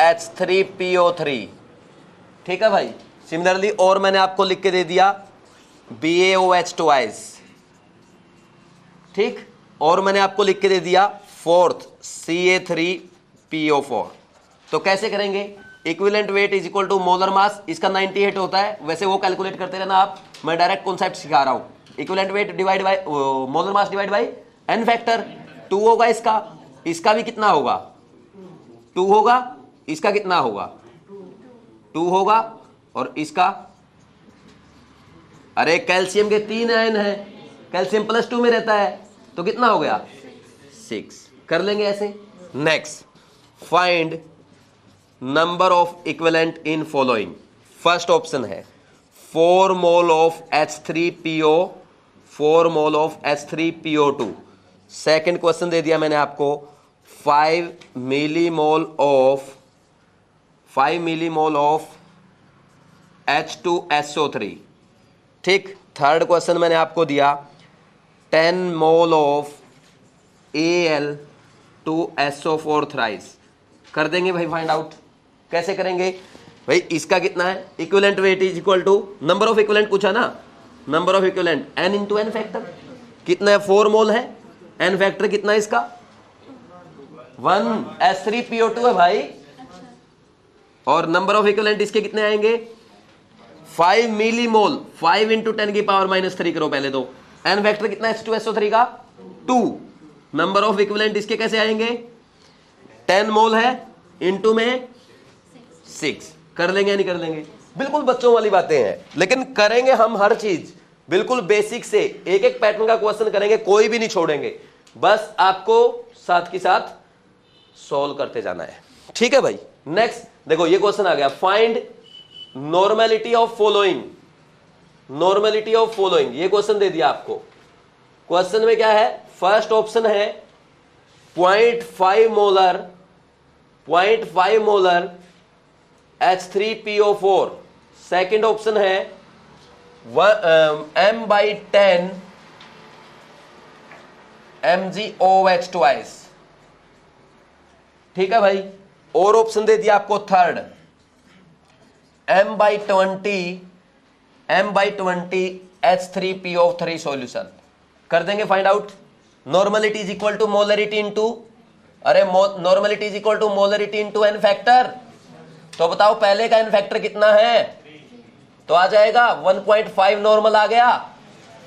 H3PO3, ठीक है भाई। सिमिलरली और मैंने आपको लिख के दे दिया BaOH ट्वाइस, ठीक, और मैंने आपको लिख के दे दिया फोर्थ Ca3PO4। तो कैसे करेंगे, equivalent weight is equal to molar mass, इसका 98 होता है, वैसे वो कैलकुलेट करते रहना आप, मैं डायरेक्ट कॉन्सेप्ट सिखा रहा हूं। Equivalent weight divide by molar mass divide bye n factor, 2 होगा इसका भी कितना होगा, 2 होगा, इसका कितना होगा, 2 होगा, और इसका, अरे कैल्शियम के 3 आयन है, कैल्शियम +2 में रहता है, तो कितना हो गया 6, कर लेंगे ऐसे। Next, find number of equivalent in following. First option है 4 mole of H3PO, 4 mole of H3PO2। Second question दे दिया मैंने आपको 5 मिलीमोल ऑफ H2SO3, ठीक। थर्ड क्वेश्चन मैंने आपको दिया 10 मोल ऑफ Al2SO4 थ्राइस। कर देंगे भाई फाइंड आउट। कैसे करेंगे भाई, इसका कितना है, equivalent weight is equal to number of equivalent पूछा ना, number of equivalent n into n factor, कितना है 4 मोल है, n फैक्टर कितना है इसका 1, H3PO2 है भाई, और नंबर ऑफ इक्विवेलेंट इसके कितने आएंगे 5 मिलीमोल, 5 इंटू 10 की पावर -3 करो पहले तो, n फैक्टर कितना है H2SO3 का 2, नंबर ऑफ इक्विवेलेंट इसके कैसे आएंगे 10 मोल है, इंटू में 6, कर लेंगे या नहीं कर लेंगे, बिल्कुल बच्चों वाली बातें हैं, लेकिन करेंगे हम हर चीज बिल्कुल बेसिक से, एक एक पैटर्न का क्वेश्चन करेंगे, कोई भी नहीं छोड़ेंगे, बस आपको साथ के साथ सॉल्व करते जाना है, ठीक है भाई। नेक्स्ट देखो ये क्वेश्चन आ गया, find normality of following. Normality of following ये क्वेश्चन दे दिया आपको। क्वेश्चन में क्या है, फर्स्ट ऑप्शन है 0.5 मोलर H3PO4, सेकेंड ऑप्शन है m/10 MgOH ट्वाइस, ठीक है भाई। और ऑप्शन दे दिया आपको थर्ड m/20 H3PO3 सॉल्यूशन। कर देंगे find out. Normality is equal to molarity into, अरे normality is equal to molarity into n factor, तो बताओ पहले का n फैक्टर कितना है, तो आ जाएगा 1.5 नॉर्मल आ गया।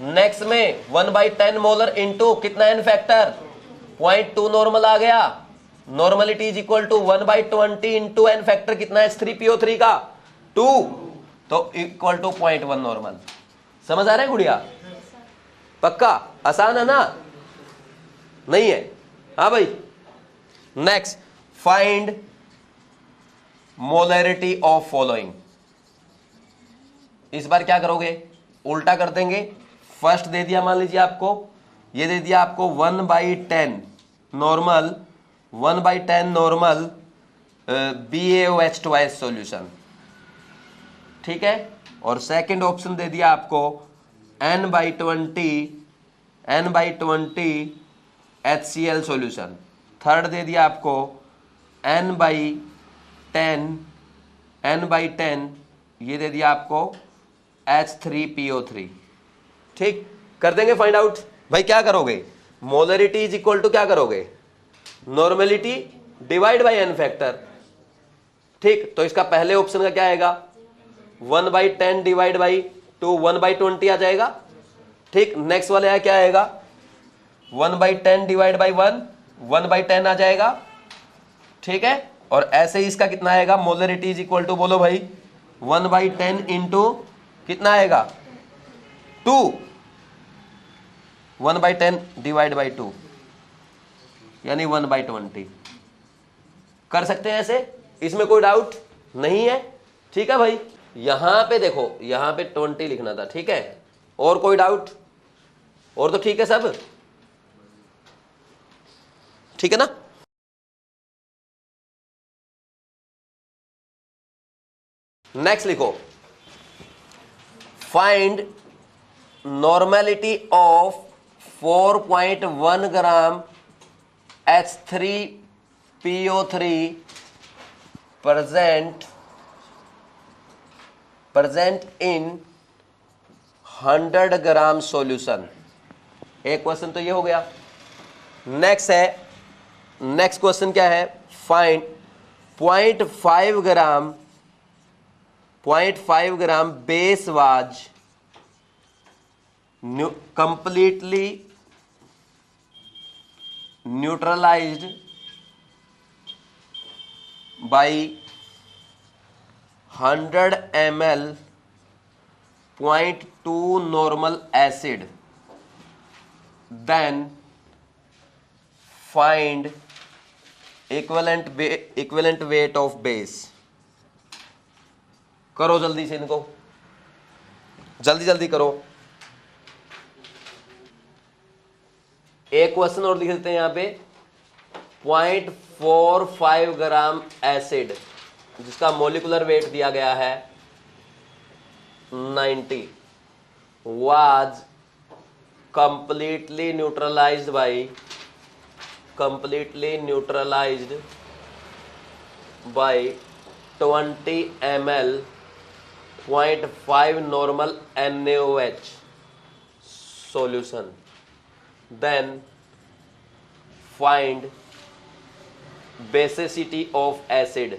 नेक्स्ट में 1/10 मोलर इंटू कितना n फैक्टर 0.2 नॉर्मल आ गया। Normality is equal to 1/20 into n factor कितना है H3PO3 का 2, तो इक्वल टू 0.1 नॉर्मल। समझ आ रहा है गुड़िया, पक्का आसान है ना, नहीं है, हाँ भाई। Next, find molarity of following. इस बार क्या करोगे, उल्टा कर देंगे। फर्स्ट दे दिया मान लीजिए आपको, ये दे दिया आपको 1/10 normal, 1/10 normal BaOH twice solution, ठीक है। और सेकंड ऑप्शन दे दिया आपको n/20 HCl सॉल्यूशन। थर्ड दे दिया आपको n/10 ये दे दिया आपको H3PO3, ठीक। कर देंगे फाइंड आउट। भाई क्या करोगे, मोलरिटी इज इक्वल टू क्या करोगे, normality divide by n factor, ठीक। तो इसका पहले ऑप्शन का क्या आएगा 1/10 डिवाइड बाई 2, 1/20 आ जाएगा, ठीक। नेक्स्ट वाले क्या आएगा 1/10 डिवाइड बाई 1/10 आ जाएगा, ठीक है। और ऐसे ही इसका कितना आएगा, मोलरिटी इज इक्वल टू, बोलो भाई, 1/10 इंटू कितना आएगा 2, 1/10 डिवाइड बाई 2 यानी 1/20। कर सकते हैं ऐसे, इसमें कोई डाउट नहीं है, ठीक है भाई। यहां पे देखो, यहां पे 20 लिखना था, ठीक है। और कोई डाउट, और तो ठीक है सब, ठीक है ना। नेक्स्ट लिखो, find normality of 4.1 gram H3PO3 present in 100 gram solution. एक क्वेश्चन तो ये हो गया। नेक्स्ट है, नेक्स्ट क्वेश्चन क्या है, find 0.5 gram base was completely neutralized by 100 ml 0.2 normal acid, then find equivalent weight of base। करो जल्दी से इनको, जल्दी जल्दी करो। एक क्वेश्चन और लिख देते हैं यहां पे, 0.45 ग्राम एसिड जिसका मोलिकुलर वेट दिया गया है 90 was completely neutralized by 20 ml 0.5 normal NaOH solution, then find basicity of acid।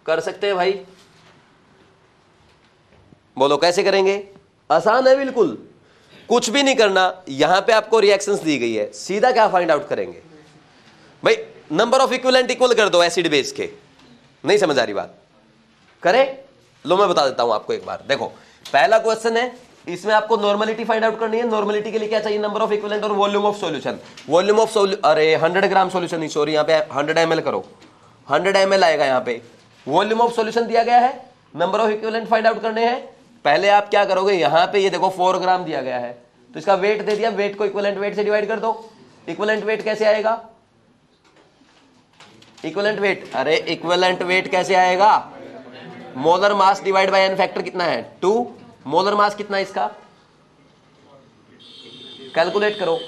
कर सकते हैं भाई, बोलो कैसे करेंगे। आसान है बिल्कुल, कुछ भी नहीं करना। यहां पे आपको रिएक्शंस दी गई है, सीधा क्या फाइंड आउट करेंगे भाई, नंबर ऑफ इक्विवेलेंट इक्वल कर दो एसिड बेस के। नहीं समझ आ रही बात, करें लो मैं बता देता हूं आपको एक बार। देखो पहला क्वेश्चन है, इसमें आपको नॉर्मलिटी फाइंड आउट करनी है। नॉर्मलिटी के लिए क्या चाहिए, नंबर ऑफ इक्विवेलेंट और volume of solution. Volume of अरे 100 ग्राम सॉल्यूशन नहीं, सॉरी यहां पे 100 ml करो, 100 ml आएगा यहां पे। वॉल्यूम ऑफ सॉल्यूशन दिया गया है, number of equivalent find out करने हैं। पहले आप क्या करोगे, यहां पे ये देखो 4 ग्राम दिया गया है, तो इसका वेट दे दिया, वेट को इक्विवेलेंट वेट से डिवाइड कर दो। इक्विवेलेंट वेट कैसे आएगा, इक्विवेलेंट वेट, अरे इक्विवेलेंट वेट कैसे आएगा, molar mass divide by N factor कितना है 2। मोलर मास कितना है इसका, कैलकुलेट करो,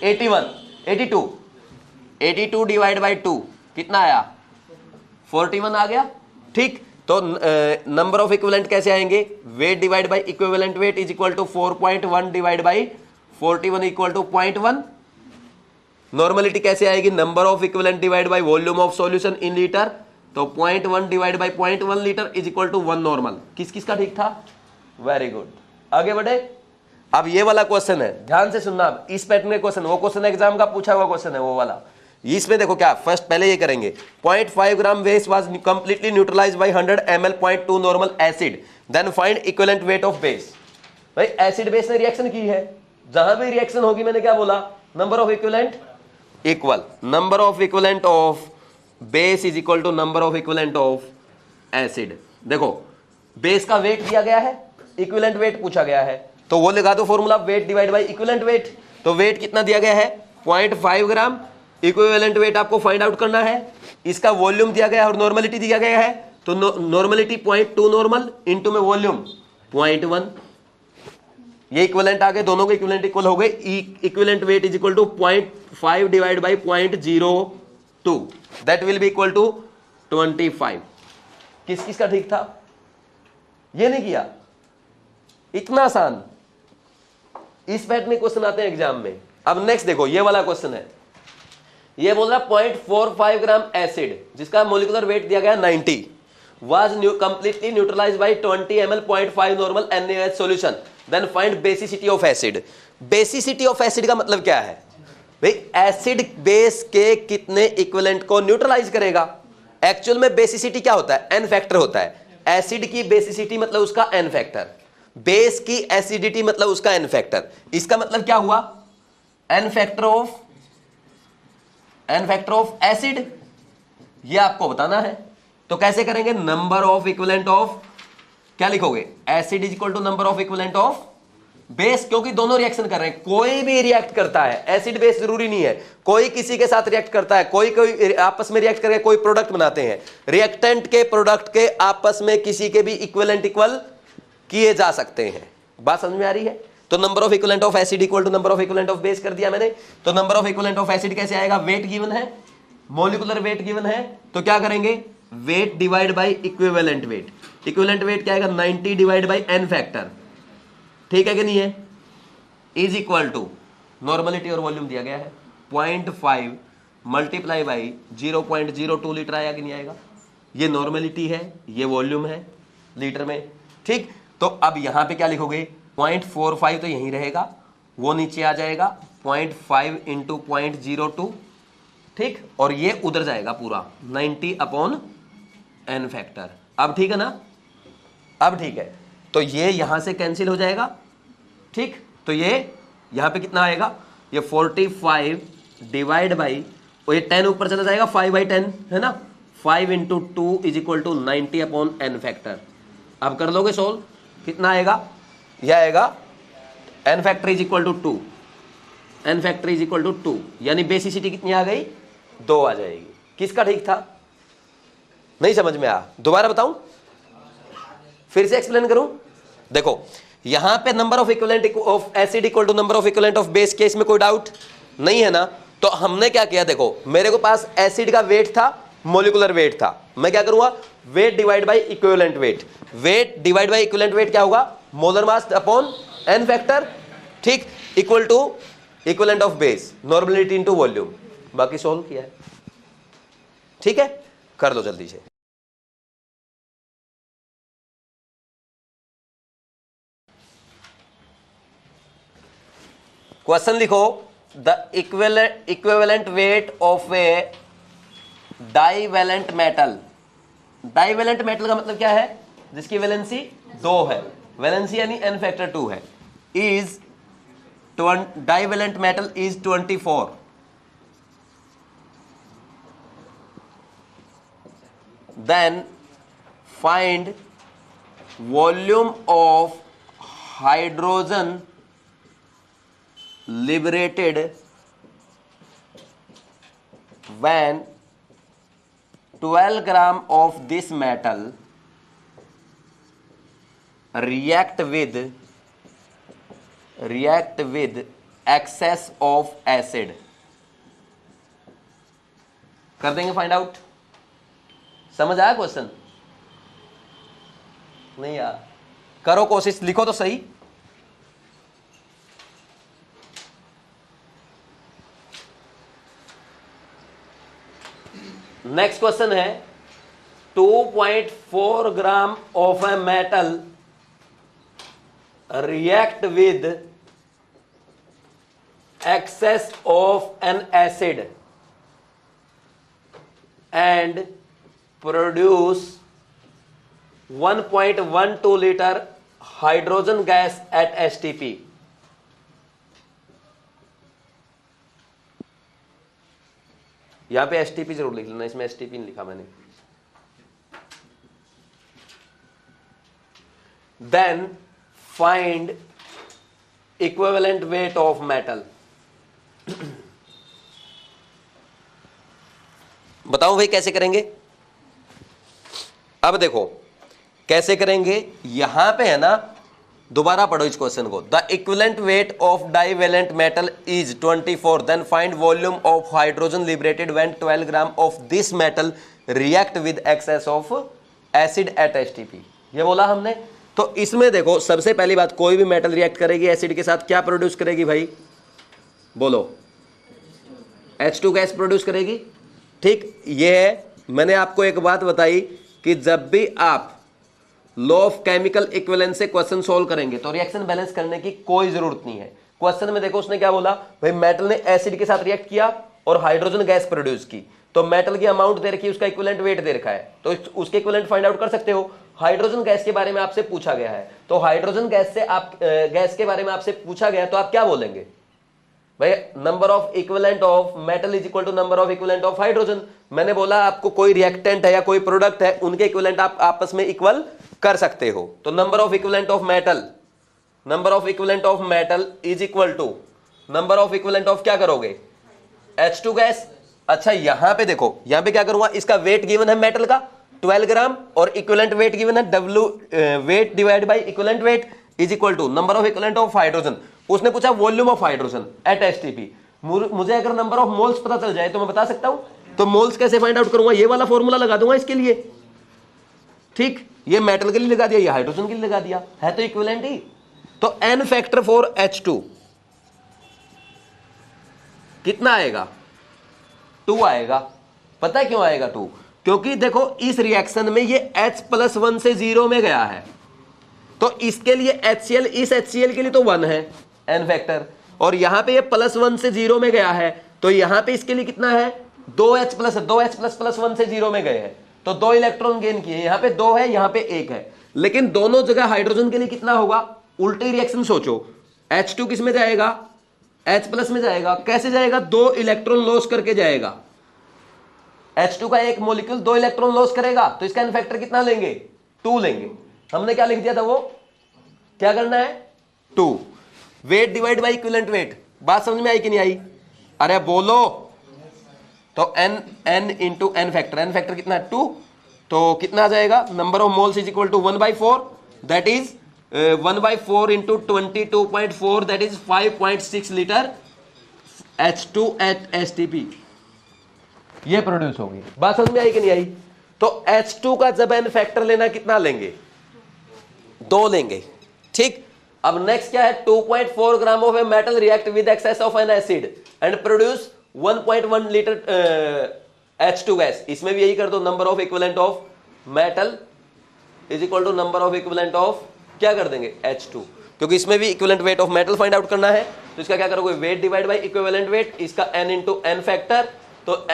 82 डिवाइड बाय 2 कितना आया 41 आ गया, ठीक। तो नंबर ऑफ इक्विवेलेंट कैसे आएंगे, weight divide by equivalent weight is equal to 4.1 divide by 41 equal to 0.1। Normality कैसे आएगी, number of equivalent divide by volume of solution in litre, तो 0.1 divide by 0.1 litre is equal to 1 normal. किस किस का ठीक था, वेरी गुड, आगे बढ़े। अब ये वाला क्वेश्चन है, ध्यान से सुनना। अब इस पैटर्न के क्वेश्चन, वो क्वेश्चन एग्जाम का पूछा हुआ क्वेश्चन है वो वाला। इसमें देखो क्या, फर्स्ट पहले ये करेंगे, 0.5 gram waste was completely neutralized by 100 ml 0.2 normal acid, then find equivalent weight of base. भाई एसिड बेस ने रिएक्शन की है, जहां भी रिएक्शन होगी मैंने क्या बोला, number of equivalent equal, number of equivalent of base is equal to number of equivalent of acid. देखो बेस का वेट दिया गया है, इक्विवेलेंट वेट पूछा गया है, तो वो लगा दो formula, wait divide by equivalent wait. तो वेट कितना दिया गया है 0.5 ग्राम, इक्विवेलेंट वेट आपको फाइंड आउट करना है। इसका वॉल्यूम दिया गया है और नॉर्मलिटी दिया गया है, तो नॉर्मलिटी 0.2 नॉर्मल इनटू में वॉल्यूम 0.1, ये इक्विवेलेंट आ गए, दोनों के इक्विवेलेंट इक्वल हो गए। Equivalent weight is equal to 0.5 divide by 0.02, that will be equal to 25। किस किस का ठीक था, ये नहीं किया, इतना आसान। इस पैटर्न में क्वेश्चन आते हैं एग्जाम में। अब नेक्स्ट देखो, ये वाला क्वेश्चन है, ये बोल रहा 0.45 ग्राम एसिड जिसका मोलिकुलर वेट दिया गया 90 was completely neutralized by 20 ml 0.5 normal NaOH solution, then find basicity of acid। Basicity of acid का मतलब क्या है भाई, एसिड बेस के कितने इक्विवेलेंट को न्यूट्रलाइज करेगा। एक्चुअल में बेसिसिटी क्या होता है, एन फैक्टर होता है। एसिड की बेसिसिटी मतलब उसका एन फैक्टर, बेस की एसिडिटी मतलब उसका एन फैक्टर। इसका मतलब क्या हुआ, एन फैक्टर ऑफ एसिड, ये आपको बताना है। तो कैसे करेंगे, नंबर ऑफ इक्विवेलेंट ऑफ, क्या लिखोगे, acid is equal to number of equivalent of base, क्योंकि दोनों रिएक्शन कर रहे हैं। कोई भी रिएक्ट करता है, एसिड बेस जरूरी नहीं है, कोई किसी के साथ रिएक्ट करता है, कोई आपस में रिएक्ट करके कोई प्रोडक्ट बनाते हैं। रिएक्टेंट के प्रोडक्ट के आपस में किसी के भी इक्विवेलेंट इक्वल किए जा सकते हैं। बात समझ में आ रही है। तो number of equivalent of acid equal to number of equivalent of base कर दिया मैंने। तो number of equivalent of acid कैसे आएगा, वेट गिवन है, मॉलिक्यूलर वेट गिवन है, तो क्या करेंगे, weight divide by equivalent weight. Equivalent weight क्या आएगा, 90 डिवाइड बाय एन फैक्टर, ठीक है कि नहीं है, इज इक्वल टू नॉर्मलिटी और वॉल्यूम दिया गया है 0.5 मल्टीप्लाई बाई 0.02 लीटर आया कि नहीं आएगा। ये नॉर्मलिटी है, ये वॉल्यूम है लीटर में, ठीक। तो अब यहां पे क्या लिखोगे, 0.45 तो यहीं रहेगा, वो नीचे आ जाएगा 0.5 इंटू 0.02, ठीक, और ये उधर जाएगा पूरा 90 अपॉन एन फैक्टर। अब ठीक है ना, अब ठीक है। तो ये यहां से कैंसिल हो जाएगा, ठीक। तो ये यहां पे कितना आएगा, ये 45 डिवाइड बाई, और ये 10 ऊपर चला जाएगा, 5/10 है ना, 5 into 2 is equal to 90 upon N factor. अब कर लोगे सोल्व, कितना आएगा, यह आएगा n factor is equal to 2, n factor is equal to 2, यानी बेसिसिटी कितनी आ गई, 2 आ जाएगी। किसका ठीक था, नहीं समझ में आया, दोबारा बताऊं, फिर से एक्सप्लेन करूं। देखो यहां पे number of equivalent of acid equal to number of equivalent of base, case में कोई डाउट नहीं है ना। तो हमने क्या किया, देखो मेरे को पास एसिड का वेट था, मॉलिक्यूलर वेट था, मैं क्या करूंगा, weight divide by equivalent weight. Weight divide by equivalent weight क्या होगा, molar mass upon N factor, ठीक, equal to equivalent of base, normality into volume. बाकी सोल्व किया है, ठीक है, कर लो जल्दी से। क्वेश्चन लिखो, the equivalent weight of A divalent metal. Divalent metal का मतलब क्या है, जिसकी वैलेंसी 2 है, वैलेंसी यानी एन फैक्टर 2 है, is divalent metal is 24। Then find volume of hydrogen liberated when 12 gram of this metal react with excess of acid। कर देंगे फाइंड आउट। समझ आया क्वेश्चन, नहीं यार, करो कोशिश, लिखो तो सही। नेक्स्ट क्वेश्चन है, 2.4 gram of a metal react with excess of an acid and produce 1.12 litre hydrogen gas at STP. यहां पे एसटीपी जरूर लिख लेना, इसमें एसटीपी नहीं लिखा मैंने। Then find equivalent weight of metal. बताओ भाई कैसे करेंगे। अब देखो कैसे करेंगे, यहां पे है ना, दोबारा पढ़ो इस क्वेश्चन को। The equivalent weight of divalent metal is 24, then find volume of hydrogen liberated when 12 gram of this metal react with excess of acid at STP. ये बोला हमने। तो इसमें देखो सबसे पहली बात, कोई भी मेटल रिएक्ट करेगी एसिड के साथ, क्या प्रोड्यूस करेगी भाई, बोलो, H2 गैस प्रोड्यूस करेगी, ठीक। ये है, मैंने आपको एक बात बताई कि जब भी आप लॉ ऑफ केमिकल इक्विवेलेंस से क्वेश्चन सोल्व करेंगे तो रिएक्शन बैलेंस करने की कोई जरूरत नहीं है। क्वेश्चन में देखो उसने क्या बोला भाई, मेटल ने एसिड के साथ रिएक्ट किया और हाइड्रोजन गैस प्रोड्यूस की, तो मेटल की अमाउंट दे रखी है, उसका इक्विवेलेंट वेट दे रखा है, तो उसके इक्विवेलेंट फाइंड आउट कर सकते हो। हाइड्रोजन गैस के बारे में आपसे पूछा गया है, तो हाइड्रोजन गैस से आप गैस के बारे में आपसे पूछा गया है, तो आप क्या बोलेंगे भाई, number of equivalent of metal is equal to number of equivalent of hydrogen. मैंने बोला आपको कोई रिएक्टेंट है या कोई प्रोडक्ट है, उनके इक्विवेलेंट आप आपस में इक्वल कर सकते हो, तो number of equivalent of metal, number of equivalent of metal is equal to number of equivalent of क्या करोगे, H2 गैस। अच्छा यहां पे देखो, यहां पे क्या करूंगा, इसका वेट गिवन है मेटल का 12 ग्राम और इक्विवेलेंट वेट गिवन है W weight divide by equivalent weight is equal to number of equivalent of hydrogen. उसने पूछा volume of hydrogen at STP. मुझे अगर नंबर ऑफ मोल्स पता चल जाए तो मैं बता सकता हूं, तो मोल्स कैसे फाइंड आउट करूंगा, ये वाला फॉर्मूला लगा दूंगा इसके लिए, ठीक, ये मेटल के लिए लगा दिया, ये हाइड्रोजन के लिए लगा दिया, है तो इक्विवेलेंट ही। तो n फैक्टर फॉर H2 कितना आएगा, 2 आएगा। पता है क्यों आएगा 2, क्योंकि देखो इस रिएक्शन में ये H+1 से 0 में गया है, तो इसके लिए HCl, इस HCl के लिए तो 1 है n फैक्टर, और यहां पे ये +1 से 0 में गया है, तो यहां पे इसके लिए कितना है 2H+1 से 0 में गए हैं, तो 2 इलेक्ट्रॉन गेन किए, यहां पे 2 है, यहां पे 1 है, लेकिन दोनों जगह हाइड्रोजन के लिए कितना होगा, उल्टी रिएक्शन सोचो, H2 किस में जाएगा, H+ में जाएगा। कैसे जाएगा, 2 इलेक्ट्रॉन लॉस करके जाएगा। H2 का एक मॉलिक्यूल 2 इलेक्ट्रॉन लॉस करेगा, तो इसका n फैक्टर कितना लेंगे, 2 लेंगे। हमने क्या लिख दिया था, वो क्या करना है 2, wait divide by equivalent wait. बात समझ में आई कि नहीं आई, अरे बोलो, तो n इंटू n फैक्टर कितना है 2, तो कितना आ जाएगा, number of moles is equal to 1/4, that is 1/4 into 22.4, that is 5.6 litre H2 at STP ये प्रोड्यूस होगी। बात समझ में आई कि नहीं आई, तो H2 का जब n फैक्टर लेना कितना लेंगे, 2 लेंगे, ठीक। अब नेक्स्ट क्या है, 2.4 gram of a metal react with excess of an acid and produce 1.1 litre H2 gas. इसमें भी यही कर दो, number of equivalent of metal is equal to number of equivalent of क्या कर देंगे H2, क्योंकि इसमें भी equivalent weight of metal find out करना है, तो इसका क्या करोगे, weight divide by equivalent weight, इसका n इंटू n फैक्टर, तो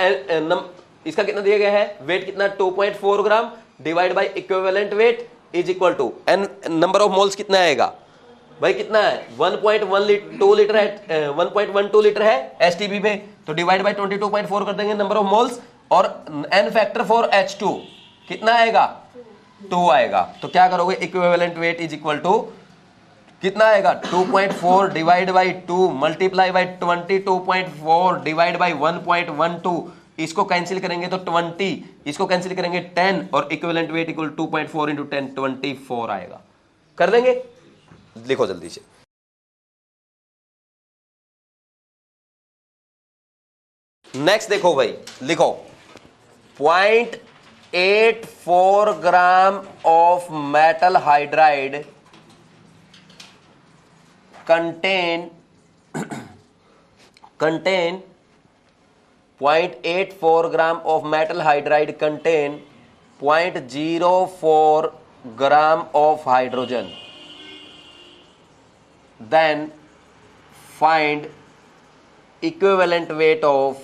इसका कितना दिया गया है, वेट कितना 2.4 gram divide by equivalent weight is equal to n, number of moles कितना आएगा भाई, कितना है 1.12 लीटर है, 1.12 लीटर है STP पे, तो डिवाइड बाय 22.4 कर देंगे नंबर ऑफ मोल्स, और n फैक्टर फॉर H2 कितना आएगा, 2 आएगा। तो क्या करोगे, equivalent weight is equal to कितना आएगा, 2.4 divide by 2 multiply by 22.4 divide by 1.12, इसको कैंसिल करेंगे तो 20, इसको कैंसिल करेंगे 10, और इक्विवेलेंट वेट इक्वल 2.4 इंटू 10 24 आएगा। कर देंगे, लिखो जल्दी से। नेक्स्ट देखो भाई, लिखो 0.84 gram of metal hydride contain 0.84 gram of metal hydride contain 0.04 gram of hydrogen. Then find equivalent weight of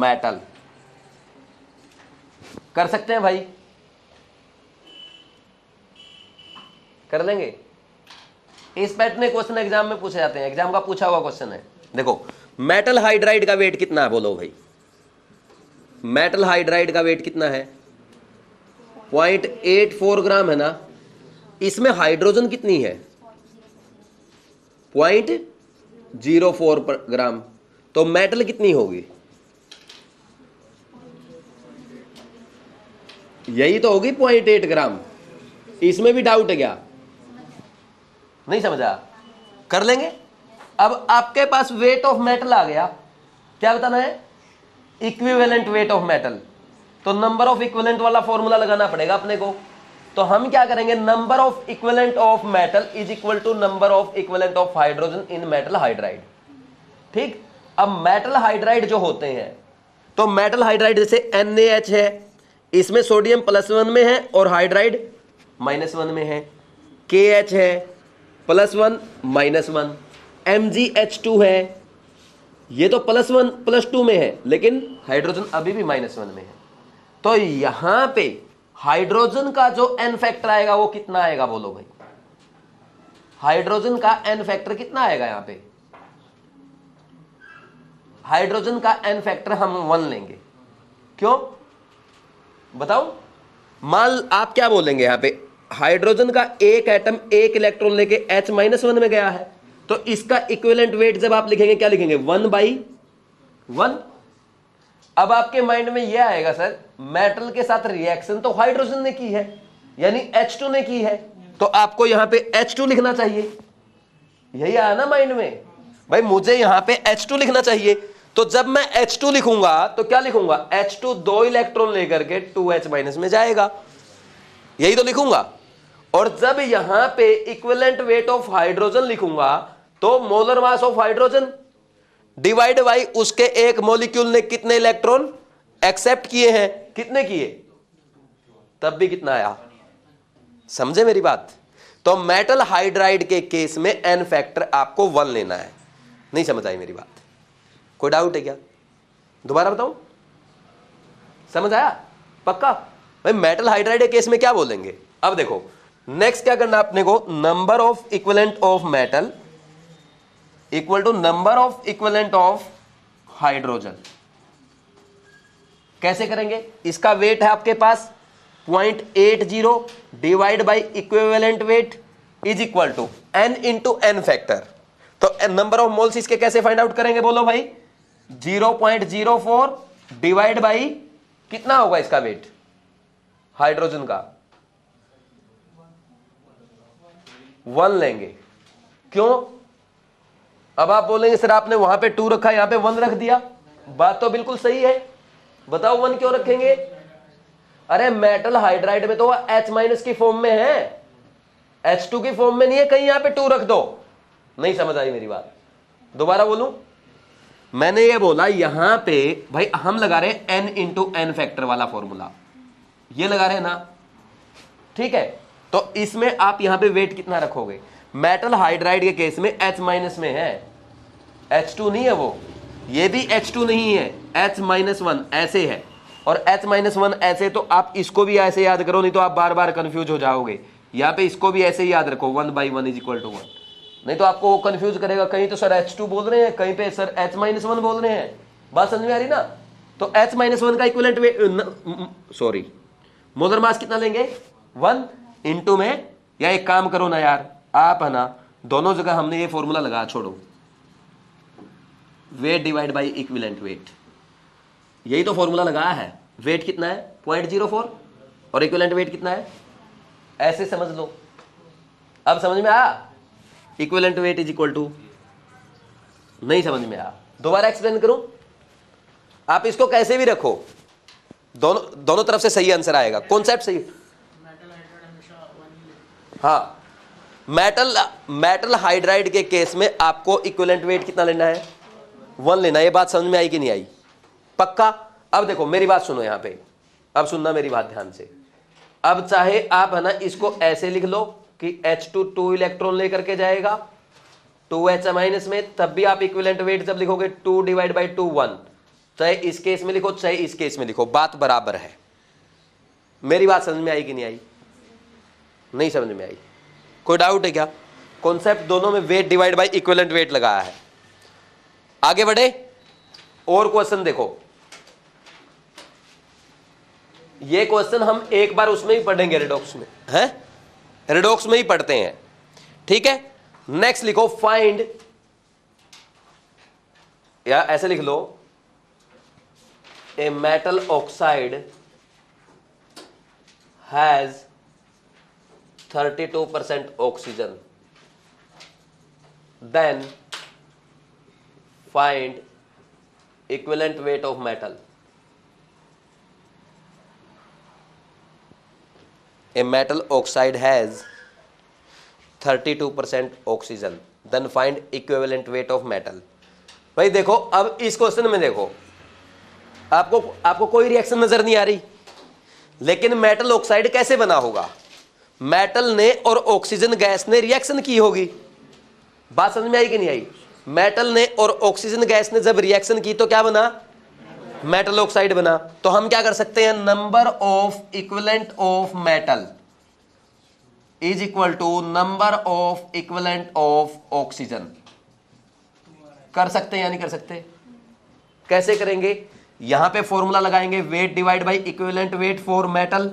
metal. कर सकते हैं भाई, कर लेंगे। इस पैटर्न में क्वेश्चन एग्जाम में पूछे जाते हैं, एग्जाम का पूछा हुआ क्वेश्चन है। देखो मेटल हाइड्राइड का वेट कितना है, बोलो भाई, मेटल हाइड्राइड का वेट कितना है, 0.84 ग्राम है ना, इसमें हाइड्रोजन कितनी है 0.04 ग्राम, तो मेटल कितनी होगी, यही तो होगी 0.8 ग्राम। इसमें भी डाउट है क्या, नहीं समझा, कर लेंगे। अब आपके पास वेट ऑफ मेटल आ गया, क्या बताना है, इक्विवेलेंट वेट ऑफ मेटल, तो नंबर ऑफ इक्विवेलेंट वाला फॉर्मूला लगाना पड़ेगा अपने को। तो हम क्या करेंगे, number of equivalent of metal is equal to number of equivalent of hydrogen in metal hydride, ठीक। अब मेटल हाइड्राइड जो होते हैं, तो मेटल हाइड्राइड जैसे NaH है, इसमें सोडियम +1 में है और हाइड्राइड -1 में है, KH है, +1 -1, MgH2 है, ये तो +1 +2 में है, लेकिन हाइड्रोजन अभी भी -1 में है। तो यहां पे हाइड्रोजन का जो n फैक्टर आएगा वो कितना आएगा, बोलो भाई। हाइड्रोजन का n फैक्टर कितना आएगा यहां पे? हाइड्रोजन का n फैक्टर हम 1 लेंगे। क्यों बताओ? मान आप क्या बोलेंगे यहां पे, हाइड्रोजन का एक एटम एक इलेक्ट्रॉन लेके H-1 में गया है, तो इसका इक्विवेलेंट वेट जब आप लिखेंगे क्या लिखेंगे? 1/1। अब आपके माइंड में यह आएगा, सर मेटल के साथ रिएक्शन तो हाइड्रोजन ने की है, यानी H2 ने की है, तो आपको यहां पे H2 लिखना चाहिए। यही आया ना माइंड में, भाई मुझे यहां पे H2 लिखना चाहिए। तो जब मैं H2 लिखूंगा तो क्या लिखूंगा? H2 2 इलेक्ट्रॉन लेकर के 2H- में जाएगा, यही तो लिखूंगा। और जब यहां पे इक्विवेलेंट वेट ऑफ हाइड्रोजन लिखूंगा तो molar mass of hydrogen divide by उसके एक मॉलिक्यूल ने कितने इलेक्ट्रॉन एक्सेप्ट किए हैं, कितने किए, तब भी कितना आया। समझे मेरी बात? तो मेटल हाइड्राइड के केस में n फैक्टर आपको 1 लेना है। नहीं समझ आई मेरी बात? कोई डाउट है क्या? दोबारा बताऊं, समझ आया पक्का? भाई मेटल हाइड्राइड के केस में क्या बोलेंगे? अब देखो नेक्स्ट क्या करना अपने को, number of equivalent of metal equal to number of equivalent of hydrogen. कैसे करेंगे? इसका वेट है आपके पास 0.80 divide by equivalent weight is equal to n into n factor. तो नंबर ऑफ मोल्स इसके कैसे फाइंड आउट करेंगे, बोलो भाई? 0.04 डिवाइड बाई कितना होगा इसका वेट हाइड्रोजन का? 1 लेंगे। क्यों? अब आप बोलेंगे सर आपने वहां पे 2 रखा, यहां पे 1 रख दिया। बात तो बिल्कुल सही है, बताओ 1 क्यों रखेंगे? अरे मेटल हाइड्राइड में तो H- की फॉर्म में है, H2 की फॉर्म में नहीं है, कहीं यहां पे 2 रख दो। नहीं समझ आई मेरी बात? दोबारा बोलूं, मैंने ये बोला यहां पे भाई हम लगा रहे हैं n इंटू n फैक्टर वाला फॉर्मूला, ये लगा रहे हैं ना, ठीक है? तो इसमें आप यहां पे वेट कितना रखोगे? मेटल हाइड्राइड के केस में H- में है, H2 नहीं है वो, ये भी H2 नहीं है, H-1 ऐसे है, और H-1 ऐसे। तो आप इसको भी ऐसे याद करो, नहीं तो आप बार बार कंफ्यूज हो जाओगे। यहां पे इसको भी ऐसे ही याद रखो, 1/1 इज इक्वल टू 1, नहीं तो आपको वो कंफ्यूज करेगा। कहीं तो सर H2 बोल रहे हैं, कहीं पे सर H-1 बोल रहे हैं। बात समझ में आ रही ना? तो H-1 का equivalent weight, sorry, molar mass कितना लेंगे? 1 इंटू में, या एक काम करो ना यार आप, है ना, दोनों जगह हमने ये फॉर्मूला लगा, छोड़ो, wait divide by equivalent wait, यही तो फॉर्मूला लगाया है। वेट कितना है? 0.04, और इक्विवेलेंट वेट कितना है? ऐसे समझ लो। अब समझ में आया? Equivalent weight is equal to, नहीं समझ में आया? दोबारा एक्सप्लेन करूं? आप इसको कैसे भी रखो, दोनों तरफ से सही आंसर आएगा, कॉन्सेप्ट सही। हाँ, मेटल हाइड्राइड के केस में आपको इक्विवेलेंट वेट कितना लेना है? 1 लेना है। ये बात समझ में आई कि नहीं आई? पक्का? अब देखो मेरी बात सुनो यहां पे, अब सुनना मेरी बात ध्यान से। अब चाहे आप, है ना, इसको ऐसे लिख लो कि H2 2 इलेक्ट्रॉन लेकर के जाएगा 2H- में, तब भी आप इक्विवेलेंट वेट जब लिखोगे 2 डिवाइड बाई 2 1, चाहे इस केस में लिखो चाहे इस केस में लिखो, बात बराबर है। मेरी बात समझ में आई कि नहीं आई? नहीं समझ में आई? कोई डाउट है क्या? कॉन्सेप्ट दोनों में wait divide by equivalent wait लगाया है। आगे बढ़े, और क्वेश्चन देखो। ये क्वेश्चन हम एक बार उसमें ही पढ़ेंगे, रेडॉक्स में है, रेडॉक्स में ही पढ़ते हैं, ठीक है? नेक्स्ट लिखो, फाइंड, या ऐसे लिख लो, a metal oxide has 32% oxygen, then find equivalent weight of metal. A metal oxide has 32% oxygen, then find equivalent weight of metal। भाई देखो, अब इस क्वेश्चन में देखो, आपको कोई रिएक्शन नजर नहीं आ रही, लेकिन मेटल ऑक्साइड कैसे बना होगा? मेटल ने और ऑक्सीजन गैस ने रिएक्शन की होगी। बात समझ में आई कि नहीं आई? मेटल ने और ऑक्सीजन गैस ने जब रिएक्शन की तो क्या बना? मेटल ऑक्साइड बना। तो हम क्या कर सकते हैं, number of equivalent of metal is equal to number of equivalent of oxygen. कर सकते हैं या नहीं कर सकते? कैसे करेंगे? यहां पे फॉर्मूला लगाएंगे, weight divide by equivalent weight for metal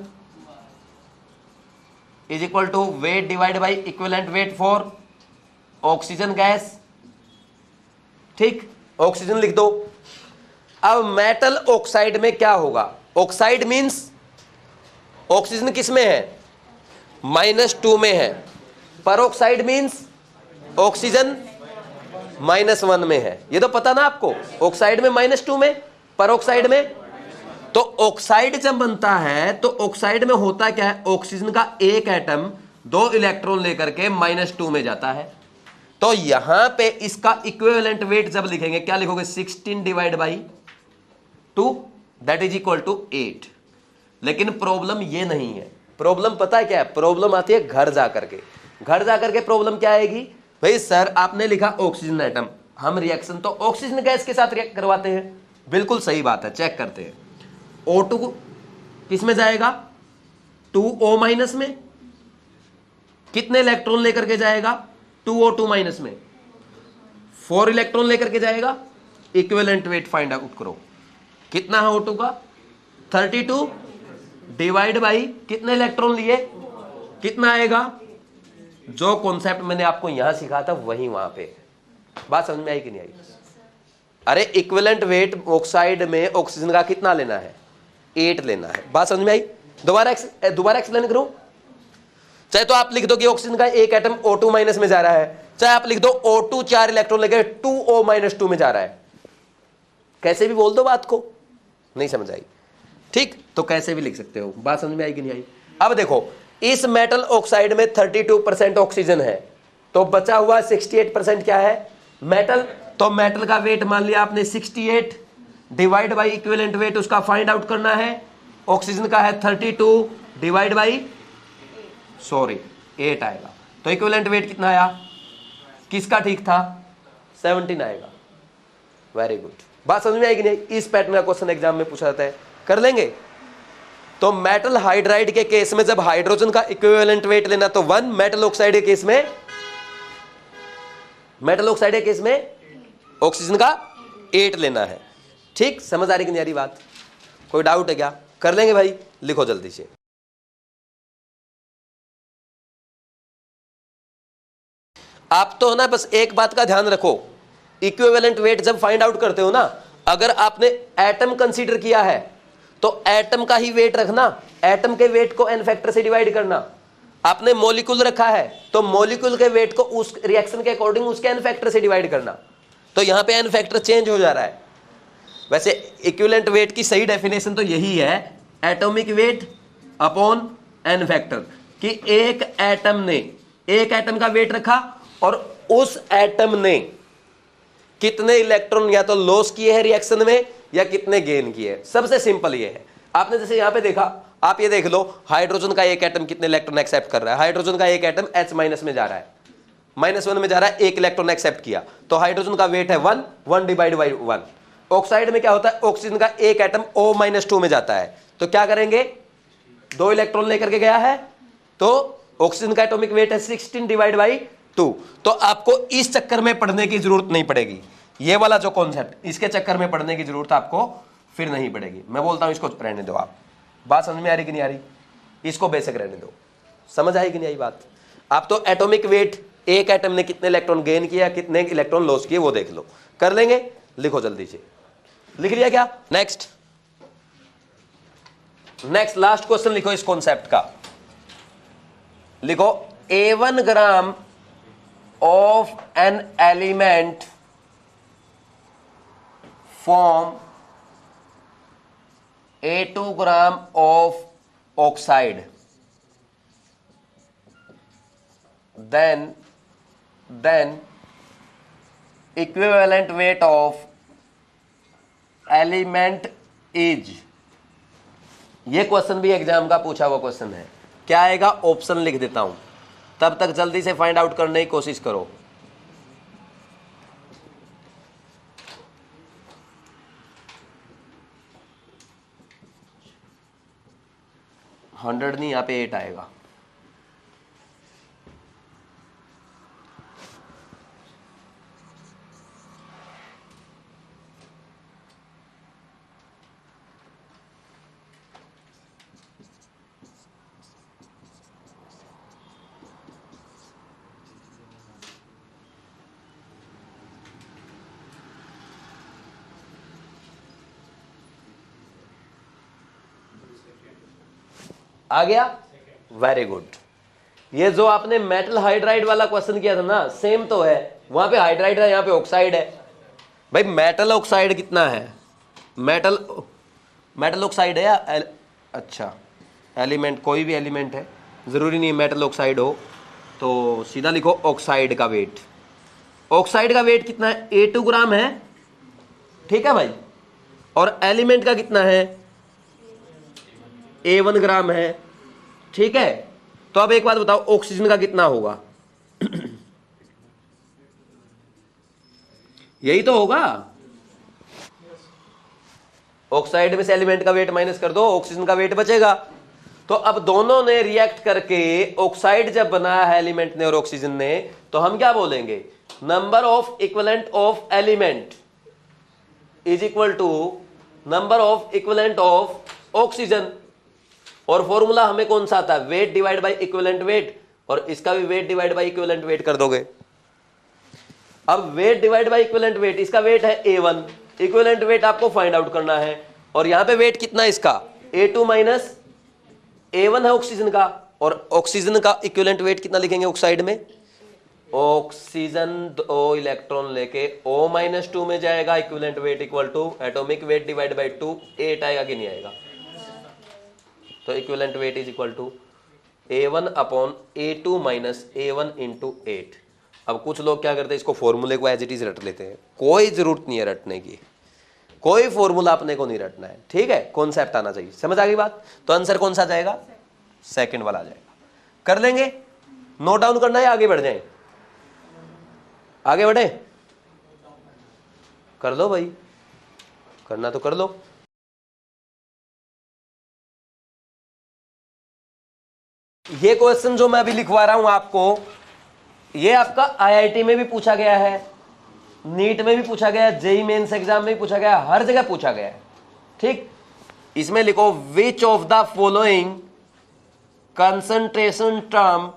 is equal to weight divide by equivalent weight for oxygen gas. ठीक, ऑक्सीजन लिख दो। अब मेटल ऑक्साइड में क्या होगा? ऑक्साइड मींस ऑक्सीजन किस में है? -2 में है। परऑक्साइड मींस ऑक्सीजन -1 में है। ये तो पता ना आपको, ऑक्साइड में -2 में, परऑक्साइड में। तो ऑक्साइड जब बनता है तो ऑक्साइड में होता क्या है, ऑक्सीजन का एक एटम 2 इलेक्ट्रॉन लेकर के -2 में जाता है। तो यहां पे इसका इक्विवेलेंट वेट जब लिखेंगे क्या लिखोगे? 16 divide by 2 that is equal to 8। लेकिन प्रॉब्लम ये नहीं है। प्रॉब्लम पता है क्या है? प्रॉब्लम आती है घर जाकर के। घर जाकर के प्रॉब्लम क्या आएगी? भाई सर आपने लिखा ऑक्सीजन एटम, हम रिएक्शन तो ऑक्सीजन गैस के साथ रिएक्ट करवाते हैं। बिल्कुल सही बात है, चेक करते हैं। O2 किस में जाएगा? 2O माइनस में। कितने इलेक्ट्रॉन लेकर के जाएगा? 2O2 माइनस में 4 इलेक्ट्रॉन लेकर के जाएगा। इक्विवेलेंट वेट फाइंड आउट करो, कितना है O2 का? 32 डिवाइड बाई कितने इलेक्ट्रॉन लिए, कितना आएगा? जो कॉन्सेप्ट मैंने आपको यहां सिखाया था वही वहां पे। बात समझ में आई कि नहीं आई? अरे इक्विवेलेंट वेट ऑक्साइड में ऑक्सीजन का कितना लेना है? 8 लेना है। बात समझ में आई? दोबारा एक्सप्लेन करूं? चाहे तो आप लिख दो कि ऑक्सीजन का एक एटम O2 माइनस में जा रहा है, चाहे आप लिख दो O2 4 इलेक्ट्रॉन लेकर 2O-2 में जा रहा है। कैसे भी बोल दो बात को, नहीं समझ आई? ठीक, तो कैसे भी लिख सकते हो। बात समझ में आई कि नहीं आई? अब देखो, इस मेटल ऑक्साइड में 32% ऑक्सीजन है, तो बचा हुआ 68% क्या है? मेटल। तो मेटल का वेट मान लिया आपने 68 डिवाइड बाई इक्विवेलेंट वेट उसका फाइंड आउट करना है। ऑक्सीजन का है 32 डिवाइड बाई 8 आएगा। तो इक्विवेलेंट वेट कितना आया? किसका ठीक था? 17 आएगा। Very good. बात समझ में आएगी नहीं? इस पैटर्न का क्वेश्चन एग्जाम में पूछा जाता है, कर लेंगे। तो मेटल हाइड्राइड के केस में जब हाइड्रोजन का इक्विवेलेंट वेट लेना तो 1, मेटल ऑक्साइड के केस में ऑक्सीजन का 8 लेना है। ठीक, समझ आ रही कि नहीं आ रही बात? कोई डाउट है क्या? कर लेंगे भाई, लिखो जल्दी से। आप तो ना बस एक बात का ध्यान रखो, इक्विवेलेंट वेट जब फाइंड आउट करते हो ना, अगर आपने एटम कंसीडर किया है तो एटम का ही वेट रखना, एटम के वेट को n फैक्टर से डिवाइड करना। आपने मॉलिक्यूल रखा है तो मॉलिक्यूल के वेट को उस रिएक्शन के अकॉर्डिंग उसके n फैक्टर से डिवाइड करना। तो यहां पे n फैक्टर चेंज हो जा रहा है। वैसे इक्विवेलेंट वेट की सही डेफिनेशन तो यही है, atomic weight upon n factor, कि एक एटम का वेट रखा और उस एटम ने कितने इलेक्ट्रॉन या तो लॉस किए हैं रिएक्शन में या कितने गेन किए। सबसे सिंपल ये है। आपने जैसे यहां पे देखा, आप ये देख लो, हाइड्रोजन का एक एटम कितने इलेक्ट्रॉन एक्सेप्ट कर रहा है? हाइड्रोजन का एक एटम H माइनस में जा रहा है, -1 में जा रहा है, एक इलेक्ट्रॉन एक्सेप्ट किया, तो हाइड्रोजन का वेट है 1 डिवाइड बाई 1। ऑक्साइड में क्या होता है? ऑक्सीजन का एक एटम O-2 में जाता है, तो क्या करेंगे? 2 इलेक्ट्रॉन लेकर के गया है, तो ऑक्सीजन का एटॉमिक वेट है 16 डिवाइड बाई 2। तो आपको इस चक्कर में पढ़ने की जरूरत नहीं पड़ेगी। ये वाला जो कॉन्सेप्ट, इसके चक्कर में पढ़ने की जरूरत आपको फिर नहीं पड़ेगी। मैं बोलता हूं इसको रहने दो। आप बात समझ में आ रही कि नहीं आ रही? इसको बेसिक रहने दो। समझ आई कि नहीं आई बात? आप तो एटॉमिक वेट, एक एटम ने कितने इलेक्ट्रॉन गेन किया, कितने इलेक्ट्रॉन लॉस किए, वो देख लो। कर लेंगे, लिखो जल्दी से। लिख लिया क्या? नेक्स्ट लास्ट क्वेश्चन लिखो इस कॉन्सेप्ट का। लिखो, A1 gram of an element form A2 gram of oxide, then equivalent weight of element is। ये क्वेश्चन भी एग्जाम का पूछा हुआ क्वेश्चन है। क्या आएगा, ऑप्शन लिख देता हूं, तब तक जल्दी से फाइंड आउट करने की कोशिश करो। हंड्रेड नहीं, यहां पे 8 आएगा। आ गया, वेरी गुड। ये जो आपने मेटल हाइड्राइड वाला क्वेश्चन किया था ना, सेम तो है, वहां पे हाइड्राइड है, यहां पे ऑक्साइड है। भाई मेटल ऑक्साइड कितना है, मेटल ऑक्साइड है या अच्छा एलिमेंट, कोई भी एलिमेंट है, जरूरी नहीं मेटल ऑक्साइड हो, तो सीधा लिखो ऑक्साइड का वेट। ऑक्साइड का वेट कितना है, A2 ग्राम है, ठीक है भाई, और एलिमेंट का कितना है, A1 ग्राम है, ठीक है। तो अब एक बात बताओ, ऑक्सीजन का कितना होगा, यही तो होगा, ऑक्साइड में से एलिमेंट का वेट माइनस कर दो, ऑक्सीजन का वेट बचेगा। तो अब दोनों ने रिएक्ट करके ऑक्साइड जब बनाया है एलिमेंट ने और ऑक्सीजन ने, तो हम क्या बोलेंगे, number of equivalent of element is equal to number of equivalent of oxygen. और फॉर्मूला हमें कौन सा आता है, weight divide by equivalent weight, और इसका भी weight divide by equivalent weight कर दोगे। अब weight divide by equivalent weight, इसका वेट है A1, इक्विवेलेंट वेट आपको फाइंड आउट करना है, और यहां पे वेट कितना है इसका, A2 माइनस A1 है ऑक्सीजन का, और ऑक्सीजन का इक्विवेलेंट वेट कितना लिखेंगे ऑक्साइड में, ऑक्सीजन 2 इलेक्ट्रॉन लेके O-2 में जाएगा, equivalent weight equal to atomic weight divide by 2, 8 आएगा कि नहीं आएगा। तो equivalent weight is equal to A1 upon A2 minus A1 into 8। अब कुछ लोग क्या करते हैं, इसको फॉर्मूले को एज इट इज रट लेते हैं, कोई जरूरत नहीं है रटने की, कोई फॉर्मूला अपने को नहीं रटना है, ठीक है, कॉन्सेप्ट आना चाहिए। समझ आ गई बात। तो आंसर कौन सा जाएगा, सेकंड वाला जाएगा। कर लेंगे, नोट डाउन करना है, आगे बढ़ जाए, आगे बढ़े, कर लो भाई, करना तो कर लो। ये क्वेश्चन जो मैं अभी लिखवा रहा हूं आपको, ये आपका आईआईटी में भी पूछा गया है, नीट में भी पूछा गया है, जेई मेंस एग्जाम में भी पूछा गया है, हर जगह पूछा गया है, ठीक। इसमें लिखो, which of the following concentration term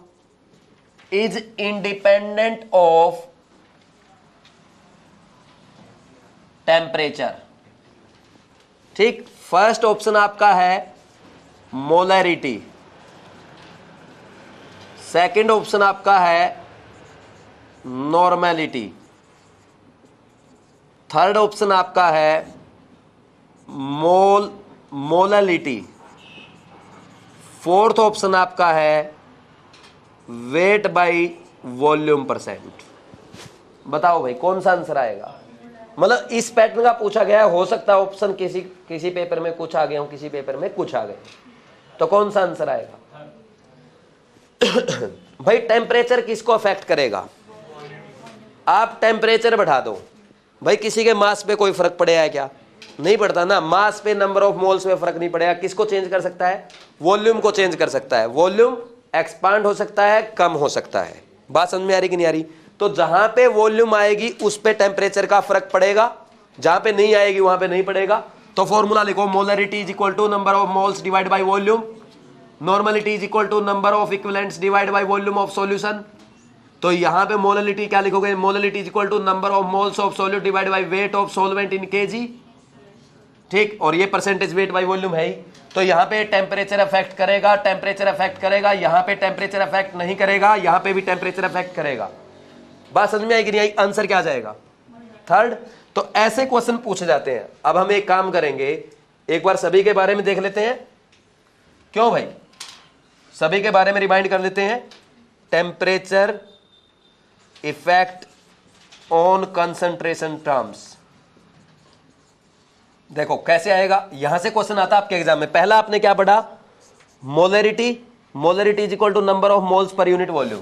is independent of temperature, ठीक। फर्स्ट ऑप्शन आपका है मोलैरिटी, सेकंड ऑप्शन आपका है नॉर्मेलिटी, थर्ड ऑप्शन आपका है मोलैलिटी, फोर्थ ऑप्शन आपका है वेट बाय वॉल्यूम परसेंट। बताओ भाई कौन सा आंसर आएगा। मतलब इस पैटर्न का पूछा गया है, हो सकता है ऑप्शन किसी पेपर में कुछ आ गए हो, किसी पेपर में कुछ आ गए, तो कौन सा आंसर आएगा। भाई टेम्परेचर किसको अफेक्ट करेगा, आप टेम्परेचर बढ़ा दो, भाई किसी के मास पे कोई फर्क पड़ेगा है क्या, नहीं पड़ता ना। मास पे, नंबर ऑफ मोल्स में फर्क नहीं पड़ेगा। किसको चेंज कर सकता है, वॉल्यूम को चेंज कर सकता है। वॉल्यूम एक्सपांड हो सकता है, कम हो सकता है। बात समझ में आ रही कि नहीं आ रही। तो जहां पे वॉल्यूम आएगी उस पे टेम्परेचर का फर्क पड़ेगा, जहां पे नहीं आएगी वहां पे नहीं पड़ेगा। तो फॉर्मूला लिखो, molarity is equal to number of moles divide by volume, normality is equal to number of equivalents divide by volume of solution. तो यहां पे मोलरिटी क्या लिखोगे, molarity is equal to number of moles of solute divide by weight of solvent in KG, ठीक। और ये percentage weight by volume है ही। तो यहां पे टेम्परेचर अफेक्ट करेगा, टेम्परेचर अफेक्ट करेगा, यहां पे टेम्परेचर अफेक्ट नहीं करेगा, यहां पे भी टेम्परेचर अफेक्ट करेगा। बात समझ में आएगी नहीं आई। आंसर क्या जाएगा, थर्ड। तो ऐसे क्वेश्चन पूछे जाते हैं। अब हम एक काम करेंगे, एक बार सभी के बारे में देख लेते हैं, क्यों भाई, सभी के बारे में रिमाइंड कर लेते हैं। Temperature effect on concentration terms. देखो कैसे आएगा, यहां से क्वेश्चन आता है आपके एग्जाम में। पहला आपने क्या पढ़ा, molarity molarity is equal to number of moles per unit volume,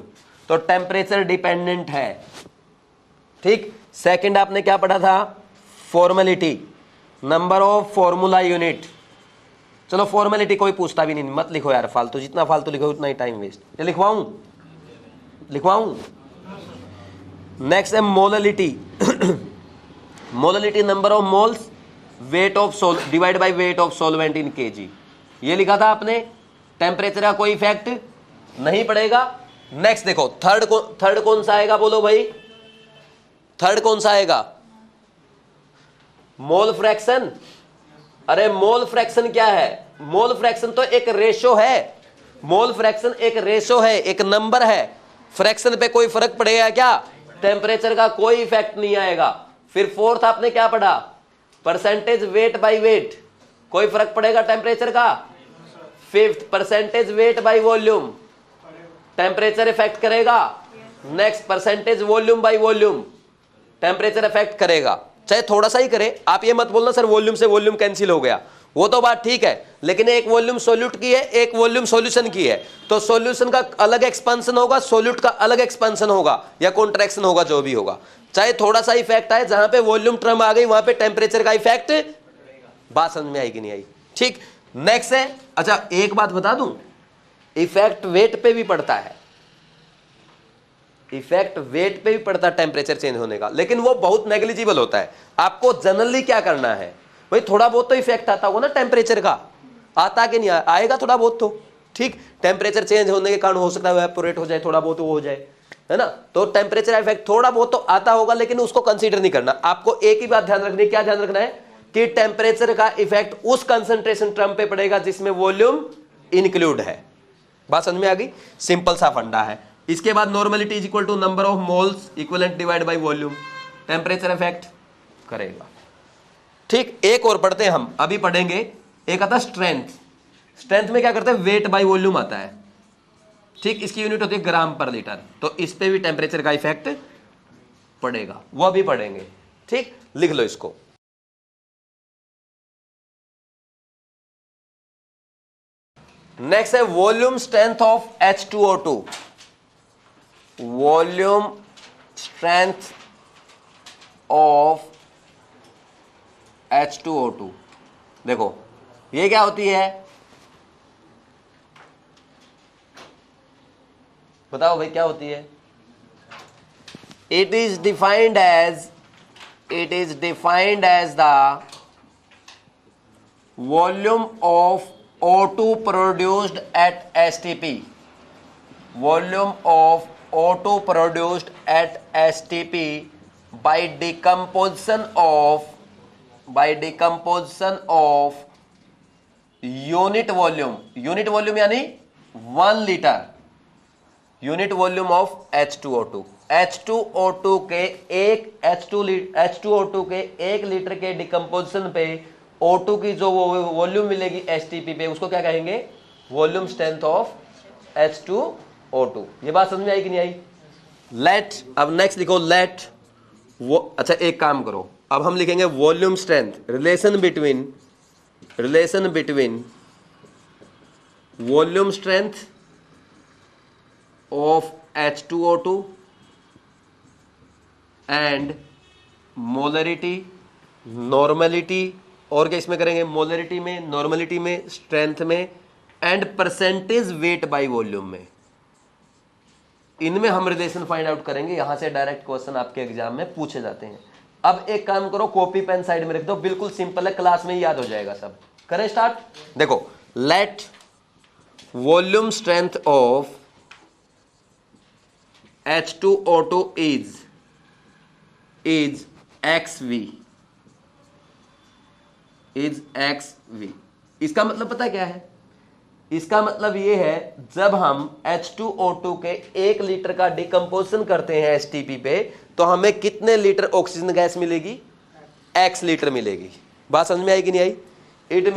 तो टेम्परेचर डिपेंडेंट है। ठीक, सेकंड आपने क्या पढ़ा था, formality, number of formula unit. चलो फॉर्मेलिटी कोई पूछता भी नहीं, मत लिखो यार फालतू, जितना फालतू लिखो उतना ही टाइम वेस्ट। ये लिखवाऊं? नेक्स्ट है molarity. Molarity number of moles weight of sol divide by weight of solvent in KG. ये लिखा था आपने। टेम्परेचर का कोई इफेक्ट नहीं पड़ेगा। नेक्स्ट देखो, थर्ड कौन सा आएगा, बोलो भाई, थर्ड कौन सा आएगा, मोल फ्रैक्शन। अरे मोल फ्रैक्शन क्या है, मोल फ्रैक्शन तो एक रेशो है, मोल फ्रैक्शन एक रेशो है, एक नंबर है। फ्रैक्शन पे कोई फर्क पड़ेगा क्या, टेम्परेचर का कोई इफेक्ट नहीं आएगा। फिर फोर्थ आपने क्या पढ़ा, परसेंटेज वेट बाय वेट, कोई फर्क पड़ेगा टेम्परेचर का। Fifth percentage weight by volume, temperature effect करेगा। Next percentage volume by volume, temperature effect करेगा, चाहे थोड़ा सा ही करे। आप ये मत बोलना सर वॉल्यूम से वॉल्यूम कैंसिल हो गया, वो तो बात ठीक है, लेकिन एक वॉल्यूम सोल्यूट की है, एक वॉल्यूम सॉल्यूशन की है, तो सॉल्यूशन का अलग एक्सपेंशन होगा, सोल्यूट का अलग एक्सपेंशन होगा या कॉन्ट्रैक्शन होगा, जो भी होगा। चाहे थोड़ा सा इफेक्ट आए, जहां पे वॉल्यूम टर्म आ गई वहां पे टेम्परेचर का इफेक्ट, बात समझ में आई कि नहीं आई। ठीक, नेक्स्ट है, अच्छा एक बात बता दूं, इफेक्ट वेट पे भी पड़ता है, इफेक्ट वेट पे भी पड़ता है टेम्परेचर चेंज होने का, लेकिन वो बहुत नेग्लिजिबल होता है। आपको जनरली क्या करना है भाई, थोड़ा बहुत तो इफेक्ट आता होगा ना टेम्परेचर का, आता कि नहीं आएगा थोड़ा बहुत तो। ठीक, टेम्परेचर चेंज होने के कारण हो सकता है इवेपोरेट हो जाए, थोड़ा बहुत वो हो जाए, है ना, तो टेम्परेचर इफेक्ट थोड़ा बहुत तो आता होगा, लेकिन उसको कंसीडर नहीं करना। आपको एक ही बात ध्यान रखनी है, क्या ध्यान रखना है कि टेम्परेचर का इफेक्ट उस कंसंट्रेशन टर्म पे पड़ेगा जिसमें वॉल्यूम इंक्लूड है। बात समझ में आ गई, सिंपल सा फंडा है। इसके बाद normality is equal to number of moles equivalent divide by volume, temperature effect करेगा। ठीक, एक और पढ़ते हैं हम, अभी पढ़ेंगे, एक आता है स्ट्रेंथ। स्ट्रेंथ में क्या करते हैं, वेट बाय वॉल्यूम आता है। ठीक, इसकी यूनिट होती है ग्राम पर लीटर, तो इस पे भी टेम्परेचर का इफेक्ट पड़ेगा, वो भी पढ़ेंगे। ठीक, लिख लो इसको। नेक्स्ट है volume strength of H2O2, volume strength of H2O2। देखो ये क्या होती है, बताओ भाई क्या होती है। It is defined as the volume of O2 produced at STP, volume of O2 produced at STP by decomposition of unit volume यानी 1 litre, unit volume of H2O2। H2O2 के H2O2 के 1 लीटर के डिकम्पोजिशन पे O2 की जो volume मिलेगी STP पे, उसको क्या कहेंगे, वॉल्यूम स्ट्रेंथ ऑफ H2O2। ये बात समझ में आई कि नहीं आई। लेट, अब नेक्स्ट लिखो लेट वो, अच्छा एक काम करो, अब हम लिखेंगे volume strength, relation between volume strength of H2O2 and molarity, normality, और क्या इसमें करेंगे, मोलरिटी में, नॉर्मलिटी में, स्ट्रेंथ में, and percentage weight by volume में। इनमें हम रिलेशन फाइंड आउट करेंगे। यहां से डायरेक्ट क्वेश्चन आपके एग्जाम में पूछे जाते हैं। अब एक काम करो, कॉपी पेन साइड में रख दो, बिल्कुल सिंपल है, क्लास में ही याद हो जाएगा सब। करें स्टार्ट। देखो, let volume strength of H2O2 is XV, is XV। इसका मतलब पता क्या है, इसका मतलब ये है जब हम H2O2 के 1 लीटर का डिकम्पोजिशन करते हैं STP पे, तो हमें कितने लीटर ऑक्सीजन गैस मिलेगी, X लीटर मिलेगी। बात समझ में आई कि नहीं आई। It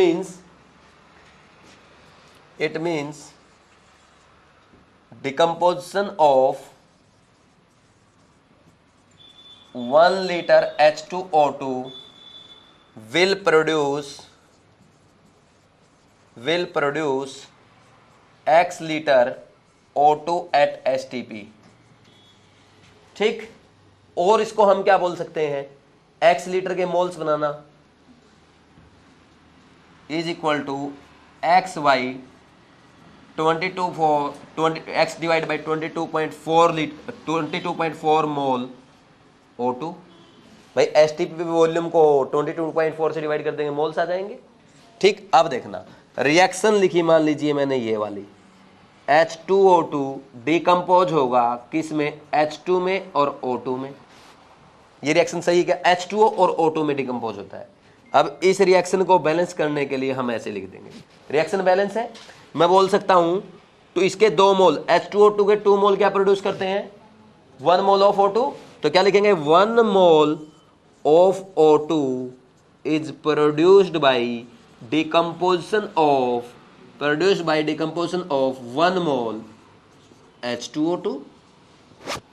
means decomposition of 1 liter H2O2 will produce x litre O2 at STP, ठीक। और इसको हम क्या बोल सकते हैं, x लीटर के मोल्स बनाना is equal to x by 22 x divide by 22.4 mole O2। भाई STP वॉल्यूम को 22.4 से डिवाइड कर देंगे, मोल्स आ जाएंगे, ठीक। अब देखना रिएक्शन लिखी, मान लीजिए मैंने ये वाली, H2O2 डिकम्पोज होगा किस में, H2 में और O2 में। ये रिएक्शन सही है क्या, H2O और O2 में डिकम्पोज होता है। अब इस रिएक्शन को बैलेंस करने के लिए हम ऐसे लिख देंगे, रिएक्शन बैलेंस है, मैं बोल सकता हूं तो इसके 2 मोल, H2O2 के 2 मोल क्या प्रोड्यूस करते हैं, 1 मोल ऑफ O2, तो क्या लिखेंगे, 1 mole of O2 is produced by decomposition of 1 mole H2O2,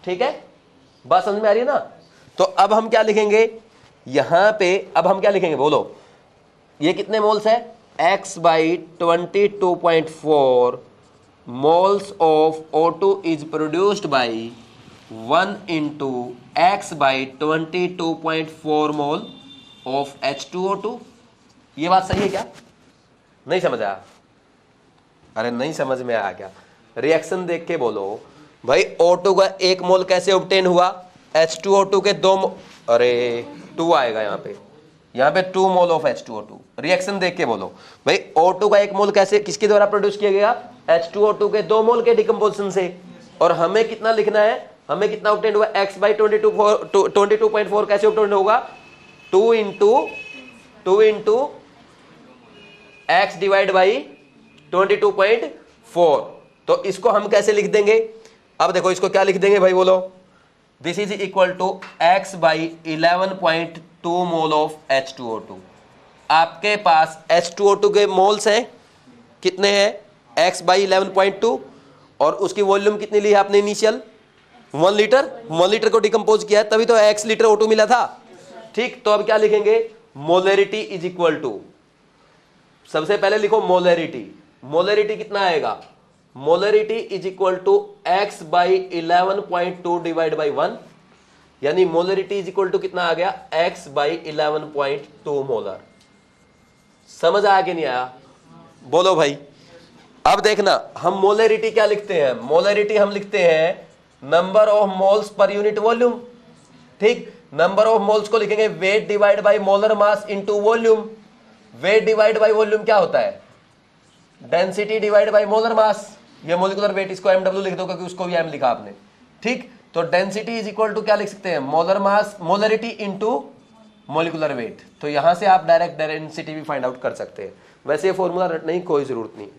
ठीक है, बात समझ में आ रही है ना। तो अब हम क्या लिखेंगे यहां पे, अब हम क्या लिखेंगे बोलो, ये कितने मोल्स है, x by 22.4 moles of O2 is produced by 1 into x by 22.4 mole of H2O2। ये बात सही है क्या, नहीं समझ आया, अरे नहीं समझ में आया क्या, रिएक्शन देख के बोलो भाई। O2 का 1 मोल कैसे ऑब्टेन हुआ, H2O2 के 2 अरे 2 आएगा यहाँ पे 2 मोल ऑफ H2O2। रिएक्शन देख के बोलो भाई, O2 का 1 मोल कैसे, किसके द्वारा प्रोड्यूस किया गया, H2O2 के 2 मोल के डिकम्पोजिशन से। और हमें कितना लिखना है, हमें कितना ऑब्टेन हुआ, x बाई 22.4 कैसे ऑब्टेन होगा, 2 इंटू x डिवाइड बाई 22.4। तो इसको हम कैसे लिख देंगे, अब देखो इसको क्या लिख देंगे भाई बोलो, this is equal to x by 11.2 mole of H2O2। आपके पास H2O2 के मोल्स हैं कितने हैं, x बाई 11.2, और उसकी वॉल्यूम कितनी ली है आपने इनिशियल, 1 लीटर। 1 लीटर को डिकम्पोज किया है तभी तो x लीटर O2 मिला था, ठीक। तो अब क्या लिखेंगे, मोलरिटी इज इक्वल टू, सबसे पहले लिखो मोलरिटी, मोलरिटी कितना आएगा, molarity is equal to x by 11.2 divide by 1, यानी मोलरिटी इज इक्वल टू कितना आ गया, x बाई 11.2 मोलर। समझ आया कि नहीं आया, बोलो भाई। अब देखना हम मोलरिटी क्या लिखते हैं, मोलरिटी हम लिखते हैं number of moles per unit volume, ठीक। नंबर ऑफ मोल्स को लिखेंगे wait divide by molar mass into volume. Wait divide by volume क्या होता है, density divide by molar mass. ये मोलिकुलर वेट, इसको MW लिख दो क्योंकि उसको भी M लिखा आपने, ठीक। तो डेंसिटी इज इक्वल टू क्या लिख सकते हैं, molar mass, molarity into molecular weight. तो यहां से आप डायरेक्ट डेंसिटी भी फाइंड आउट कर सकते हैं, वैसे ये फॉर्मूला रटने की कोई जरूरत नहीं है,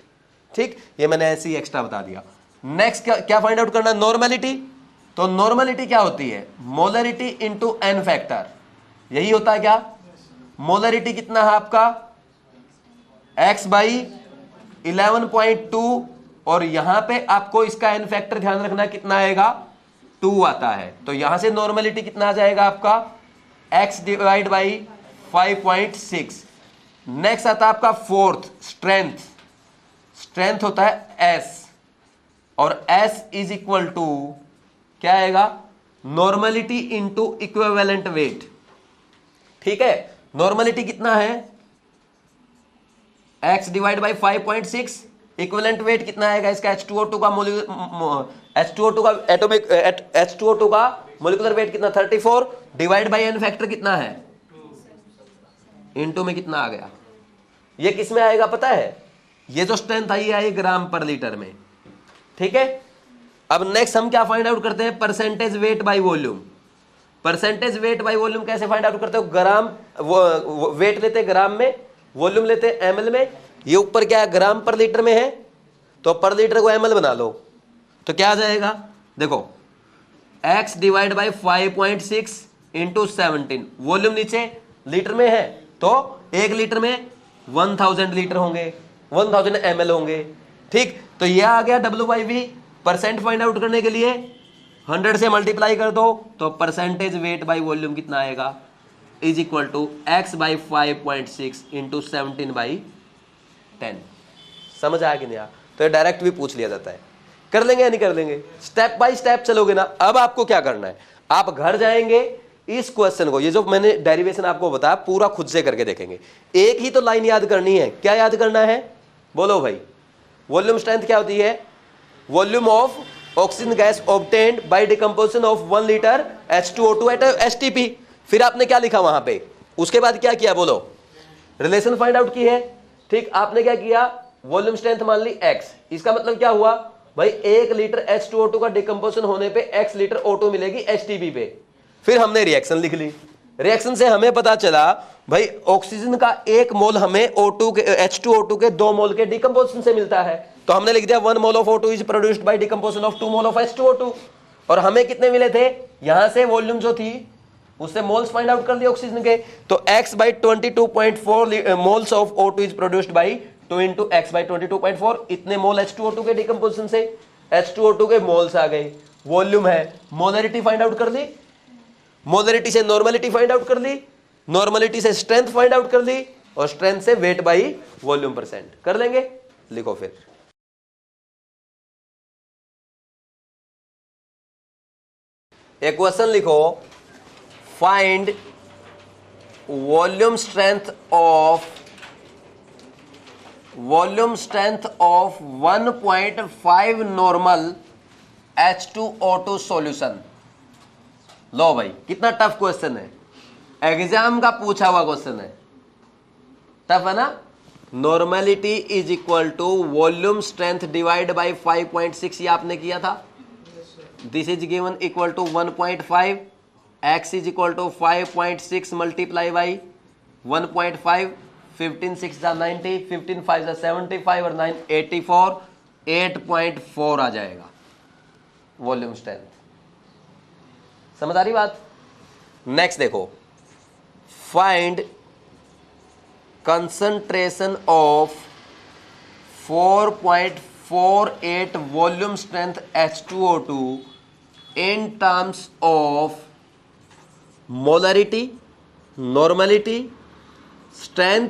ठीक। ये मैंने ऐसे ही एक्स्ट्रा बता दिया। नेक्स्ट क्या फाइंड आउट करना है, नॉर्मेलिटी। तो नॉर्मेलिटी क्या होती है, मोलरिटी इंटू एन फैक्टर, यही होता है क्या। मोलरिटी कितना है आपका, x बाई 11.2, और यहां पे आपको इसका एन फैक्टर ध्यान रखना कितना आएगा, 2 आता है। तो यहां से नॉर्मेलिटी कितना आ जाएगा आपका, x डिवाइड बाई 5.6। नेक्स्ट आता है आपका फोर्थ, स्ट्रेंथ। स्ट्रेंथ होता है S, और S इज इक्वल टू क्या आएगा, नॉर्मेलिटी इंटू इक्विवेलेंट वेट, ठीक है। नॉर्मेलिटी कितना है, x divide by 5.6, equivalent weight कितना आएगा इसका, H2O2 का एटॉमिक H2O2 का मोलिकुलर वेट कितना, 34, डिवाइड बाई एन फैक्टर कितना है, इनटू में कितना आ गया। ये किस में आएगा पता है, ये जो स्ट्रेंथ आई है ग्राम पर लीटर में, ठीक है। अब नेक्स्ट हम क्या फाइंड आउट करते हैं, percentage weight by volume. Percentage weight by volume कैसे फाइंड आउट करते हो, ग्राम, वेट लेते हैं ग्राम में, वॉल्यूम लेते हैं ml में। ये ऊपर क्या है, ग्राम पर लीटर में है, तो पर लीटर को ml बना लो, तो क्या आ जाएगा, देखो x divide by 5.6 into 17, volume नीचे लीटर में है, तो 1 लीटर में 1000 लीटर होंगे, 1000 ml होंगे, ठीक। तो यह आ गया W/V। परसेंट फाइंड आउट करने के लिए 100 से मल्टीप्लाई कर दो, तो परसेंटेज वेट बाई वॉल्यूम कितना आएगा, is equal to x by 5.6 into 17/10। समझ आया कि नहीं आया। तो ये डायरेक्ट भी पूछ लिया जाता है। कर लेंगे या नहीं कर लेंगे? स्टेप बाय स्टेप चलोगे ना। अब आपको क्या करना है, आप घर जाएंगे, इस क्वेश्चन को, ये जो मैंने डेरिवेशन आपको बताया, पूरा खुद से करके देखेंगे। एक ही तो लाइन याद करनी है। क्या याद करना है? बोलो भाई। वॉल्यूम स्ट्रेंथ क्या होती है? Volume of oxygen gas obtained by decomposition of 1 litre H2O2 at STP। फिर आपने क्या लिखा वहां पे? उसके बाद क्या किया? बोलो। रिलेशन फाइंड आउट की है। ठीक, आपने क्या किया? वॉल्यूम स्ट्रेंथ मान ली x। इसका मतलब क्या हुआ भाई? 1 लीटर H2O2 का डिकम्पोजिशन होने पे x लीटर O2 मिलेगी STP पे। फिर हमने रिएक्शन लिख ली। रिएक्शन से हमें पता चला भाई ऑक्सीजन का 1 मोल हमें O2 के H2O2 के 2 मोल के डिकम्पोजिशन से मिलता है। तो हमने लिख दिया 1 mole of O2 is produced by decomposition of 2 mole of H2O2। और हमें कितने मिले थे? यहां से वॉल्यूम जो थी उससे मोल्स फाइंड आउट कर दिए ऑक्सीजन के। तो x by 22.4 moles of O2 is produced by 2 into x by 22.4, इतने मोल H2O2 के डिकम्पोजिशन से। H2O2 के मोल्स आ गए, वॉल्यूम है, मोलरिटी फाइंड आउट कर ली, मोलरिटी से नॉर्मलिटी फाइंड आउट कर ली, नॉर्मलिटी से स्ट्रेंथ फाइंड आउट कर ली, और स्ट्रेंथ से वेट बाई वॉल्यूम परसेंट कर लेंगे। लिखो फिर। एक क्वेश्चन लिखो, find volume strength of 1.5 normal H2O2 solution. लो भाई, कितना टफ क्वेश्चन है, एग्जाम का पूछा हुआ क्वेश्चन है, टफ है ना। Normality is equal to volume strength divide by 5.6, ये आपने किया था। This is given equal to 1.5, x is equal to 5.6 multiply by 1.5, 15 6 जा 90, 15 5 जा 75 और 9 84, 8.4 आ जाएगा वॉल्यूम स्ट्रेंथ। समझ आ रही बात? नेक्स्ट देखो, find concentration of 4.48 volume strength H2O2 in terms of molarity, normality, strength,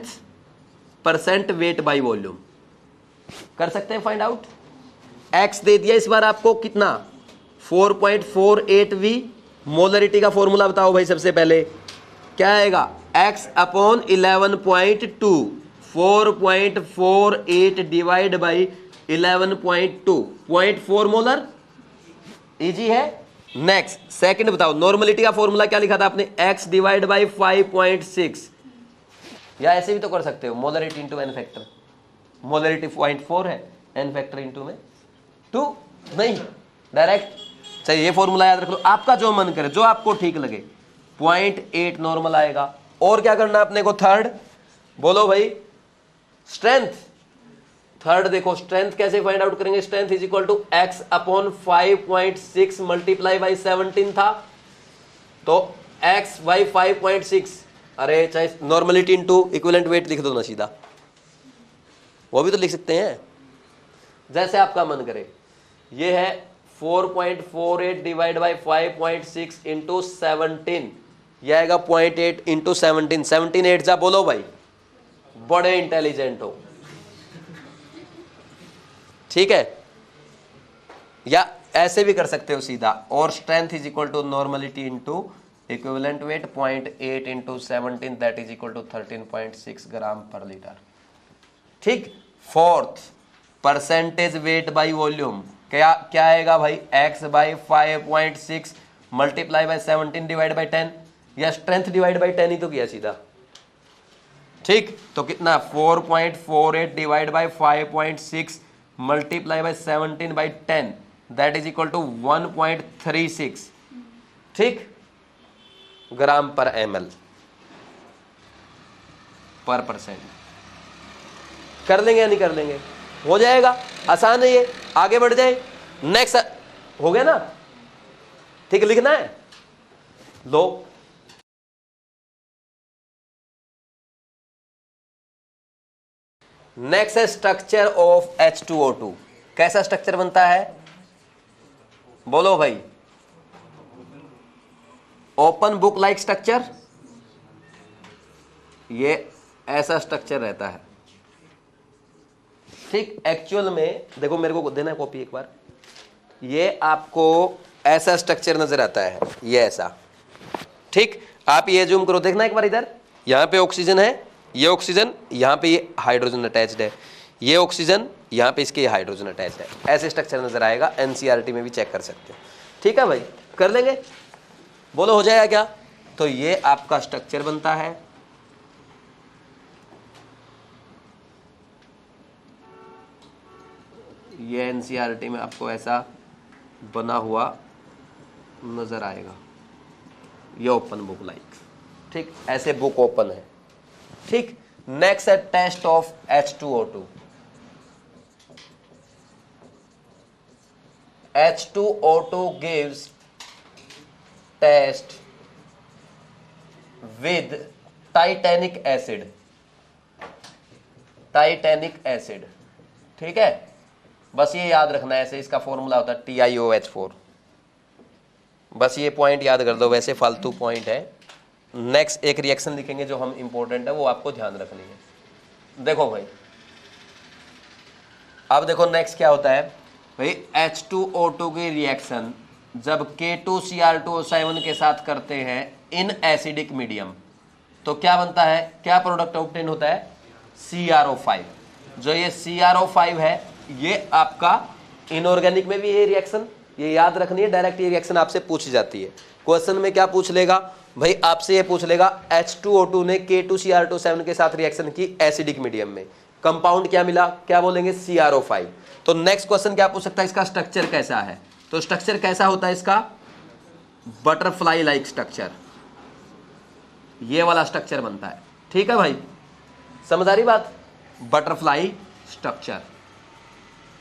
percent weight by volume. कर सकते हैं फाइंड आउट। x दे दिया इस बार आपको कितना? 4.48V। मोलरिटी का फॉर्मूला बताओ भाई। सबसे पहले क्या आएगा? x upon 11.2, 4.48 divide by 11.2, 0.4 molar. Easy है। नेक्स्ट सेकंड बताओ, नॉर्मलिटी का फॉर्मूला क्या लिखा था आपने? x डिवाइड बाई 5.6, या ऐसे भी तो कर सकते हो, molarity into n factor. Molarity 0.4 है, एन फैक्टर इंटू में 2, नहीं डायरेक्ट। चाहिए ये फॉर्मूला याद रख लो, आपका जो मन करे, जो आपको ठीक लगे। 0.8 नॉर्मल आएगा। और क्या करना अपने को? थर्ड बोलो भाई। स्ट्रेंथ। थर्ड देखो, स्ट्रेंथ कैसे फाइंड आउट करेंगे? Strength is equal to x upon 5.6 multiply by 17 था, तो x बाई 5.6, अरे चाहे नॉर्मलिटी इंटू इक्विवेलेंट वेट लिख दो ना सीधा, वो भी तो लिख सकते हैं, जैसे आपका मन करे। ये है 4.48 डिवाइड बाई 5.6 इंटू 17, यह आएगा 0.8 इंटू 17, 17 8 जा बोलो भाई, बड़े इंटेलिजेंट हो। ठीक है, या ऐसे भी कर सकते हो सीधा, और strength is equal to normality into equivalent weight 0.8 into 17, that is equal to 13.6 gram per litre. ठीक। Fourth, percentage weight by volume. क्या क्या आएगा भाई? x by 5.6 multiply by 17 divide by 10, या स्ट्रेंथ डिवाइड बाई 10 ही तो किया सीधा। ठीक, तो कितना? 4.48 divide by 5.6 multiply by 17 by 10, that is equal to 1.36, ठीक, ग्राम पर ml पर परसेंट। कर लेंगे या नहीं कर लेंगे? हो जाएगा, आसान है ये, आगे बढ़ जाए। नेक्स्ट हो गया ना? ठीक है, लिखना है लो। नेक्स्ट है स्ट्रक्चर ऑफ H2O2। कैसा स्ट्रक्चर बनता है? बोलो भाई। ओपन बुक लाइक स्ट्रक्चर, ये ऐसा स्ट्रक्चर रहता है। ठीक। एक्चुअल में देखो, मेरे को देना कॉपी एक बार, ये आपको ऐसा स्ट्रक्चर नजर आता है, ये ऐसा, ठीक। आप ये जूम करो, देखना एक बार इधर, यहाँ पे ऑक्सीजन है, ये ऑक्सीजन, यहाँ पे ये हाइड्रोजन अटैच्ड है, ये ऑक्सीजन, यहाँ पे इसके हाइड्रोजन अटैच्ड है, ऐसे स्ट्रक्चर नजर आएगा। एनसीईआरटी में भी चेक कर सकते हो, ठीक है भाई, कर लेंगे, बोलो हो जाएगा क्या? तो ये आपका स्ट्रक्चर बनता है, ये एनसीईआरटी में आपको ऐसा बना हुआ नजर आएगा, ये ओपन बुक लाइक, ठीक, ऐसे बुक ओपन है, ठीक। नेक्स्ट है test of H2O2। H2O2 gives test with titanic acid, titanic acid, ठीक है। बस ये याद रखना है, ऐसे इसका फॉर्मूला होता है TiOH4, बस ये पॉइंट याद कर दो, वैसे फालतू पॉइंट है। नेक्स्ट एक रिएक्शन लिखेंगे जो हम इंपॉर्टेंट है, वो आपको ध्यान रखनी है। देखो भाई, अब देखो नेक्स्ट क्या होता है भाई, H2O2 की रिएक्शन जब K2Cr2O7 के साथ करते हैं इन एसिडिक मीडियम, तो क्या बनता है, क्या प्रोडक्ट ऑब्टेन होता है, CrO5। जो ये CrO5 है, ये आपका इनऑर्गेनिक में भी ये रिएक्शन, ये याद रखनी है, डायरेक्ट ये रिएक्शन आपसे पूछी जाती है। क्वेश्चन में क्या पूछ लेगा भाई, आपसे ये पूछ लेगा H2O2 ने K2Cr2O7 के साथ रिएक्शन की एसिडिक मीडियम में, कंपाउंड क्या मिला, क्या बोलेंगे, CrO5। तो नेक्स्ट क्वेश्चन क्या पूछ सकता है, इसका स्ट्रक्चर कैसा है, तो स्ट्रक्चर कैसा होता है इसका, बटरफ्लाई लाइक स्ट्रक्चर, ये वाला स्ट्रक्चर बनता है, ठीक है भाई, समझ आ रही बात, बटरफ्लाई स्ट्रक्चर।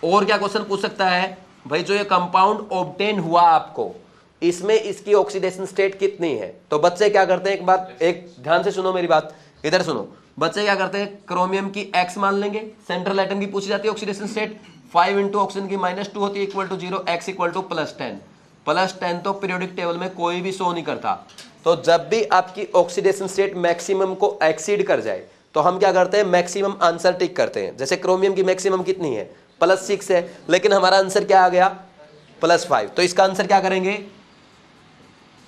और क्या क्वेश्चन पूछ सकता है भाई, जो ये कंपाउंड ऑब्टेन हुआ आपको, इसमें इसकी ऑक्सीडेशन स्टेट कितनी है। तो बच्चे क्या करते हैं, एक बात, एक ध्यान से सुनो मेरी बात, इधर सुनो, बच्चे क्या करते हैं, क्रोमियम की X मान लेंगे, सेंट्रल एटम की पूछी जाती है ऑक्सीडेशन स्टेट, 5 इंटू ऑक्सीजन की -2 होती है equal to 0, X equal to +10, +10 तो पीरियोडिक टेबल में कोई भी शो नहीं करता। तो जब भी आपकी ऑक्सीडेशन स्टेट मैक्सिमम को एक्सीड कर जाए, तो हम क्या करते हैं, मैक्सिमम आंसर टिक करते हैं। जैसे क्रोमियम की मैक्सिमम कितनी है, +6 है, लेकिन हमारा आंसर क्या आ गया, +5, तो इसका आंसर क्या करेंगे,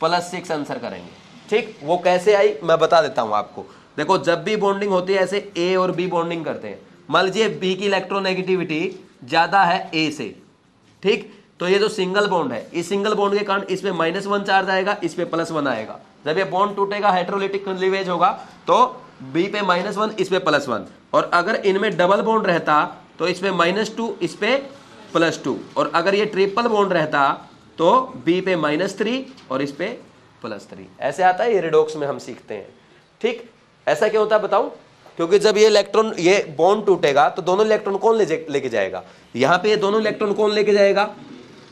+6 आंसर करेंगे, ठीक। वो कैसे आई मैं बता देता हूं आपको। देखो, जब भी बॉन्डिंग होती है, ऐसे A और B बॉन्डिंग करते हैं, मान लीजिए B की इलेक्ट्रोनेगेटिविटी ज्यादा है A से, ठीक, तो ये जो सिंगल बॉन्ड है, इस सिंगल बॉन्ड के कारण इस पे -1 चार्ज आएगा, इस पे +1 आएगा। जब ये बॉन्ड टूटेगा, हाइड्रोलिटिक क्लीवेज होगा, तो B पे -1, इस पे +1, और अगर इनमें डबल बॉन्ड रहता तो इस पे -2, इस पे +2, और अगर ये ट्रिपल बॉन्ड रहता तो B पे -3 और इस पे +3, ऐसे आता है। ये रिडॉक्स में हम सीखते हैं, ठीक। ऐसा क्यों होता है बताऊं, क्योंकि जब ये इलेक्ट्रॉन, ये बॉन्ड टूटेगा तो दोनों इलेक्ट्रॉन कौन लेके जाएगा, यहाँ पे ये दोनों इलेक्ट्रॉन कौन लेके जाएगा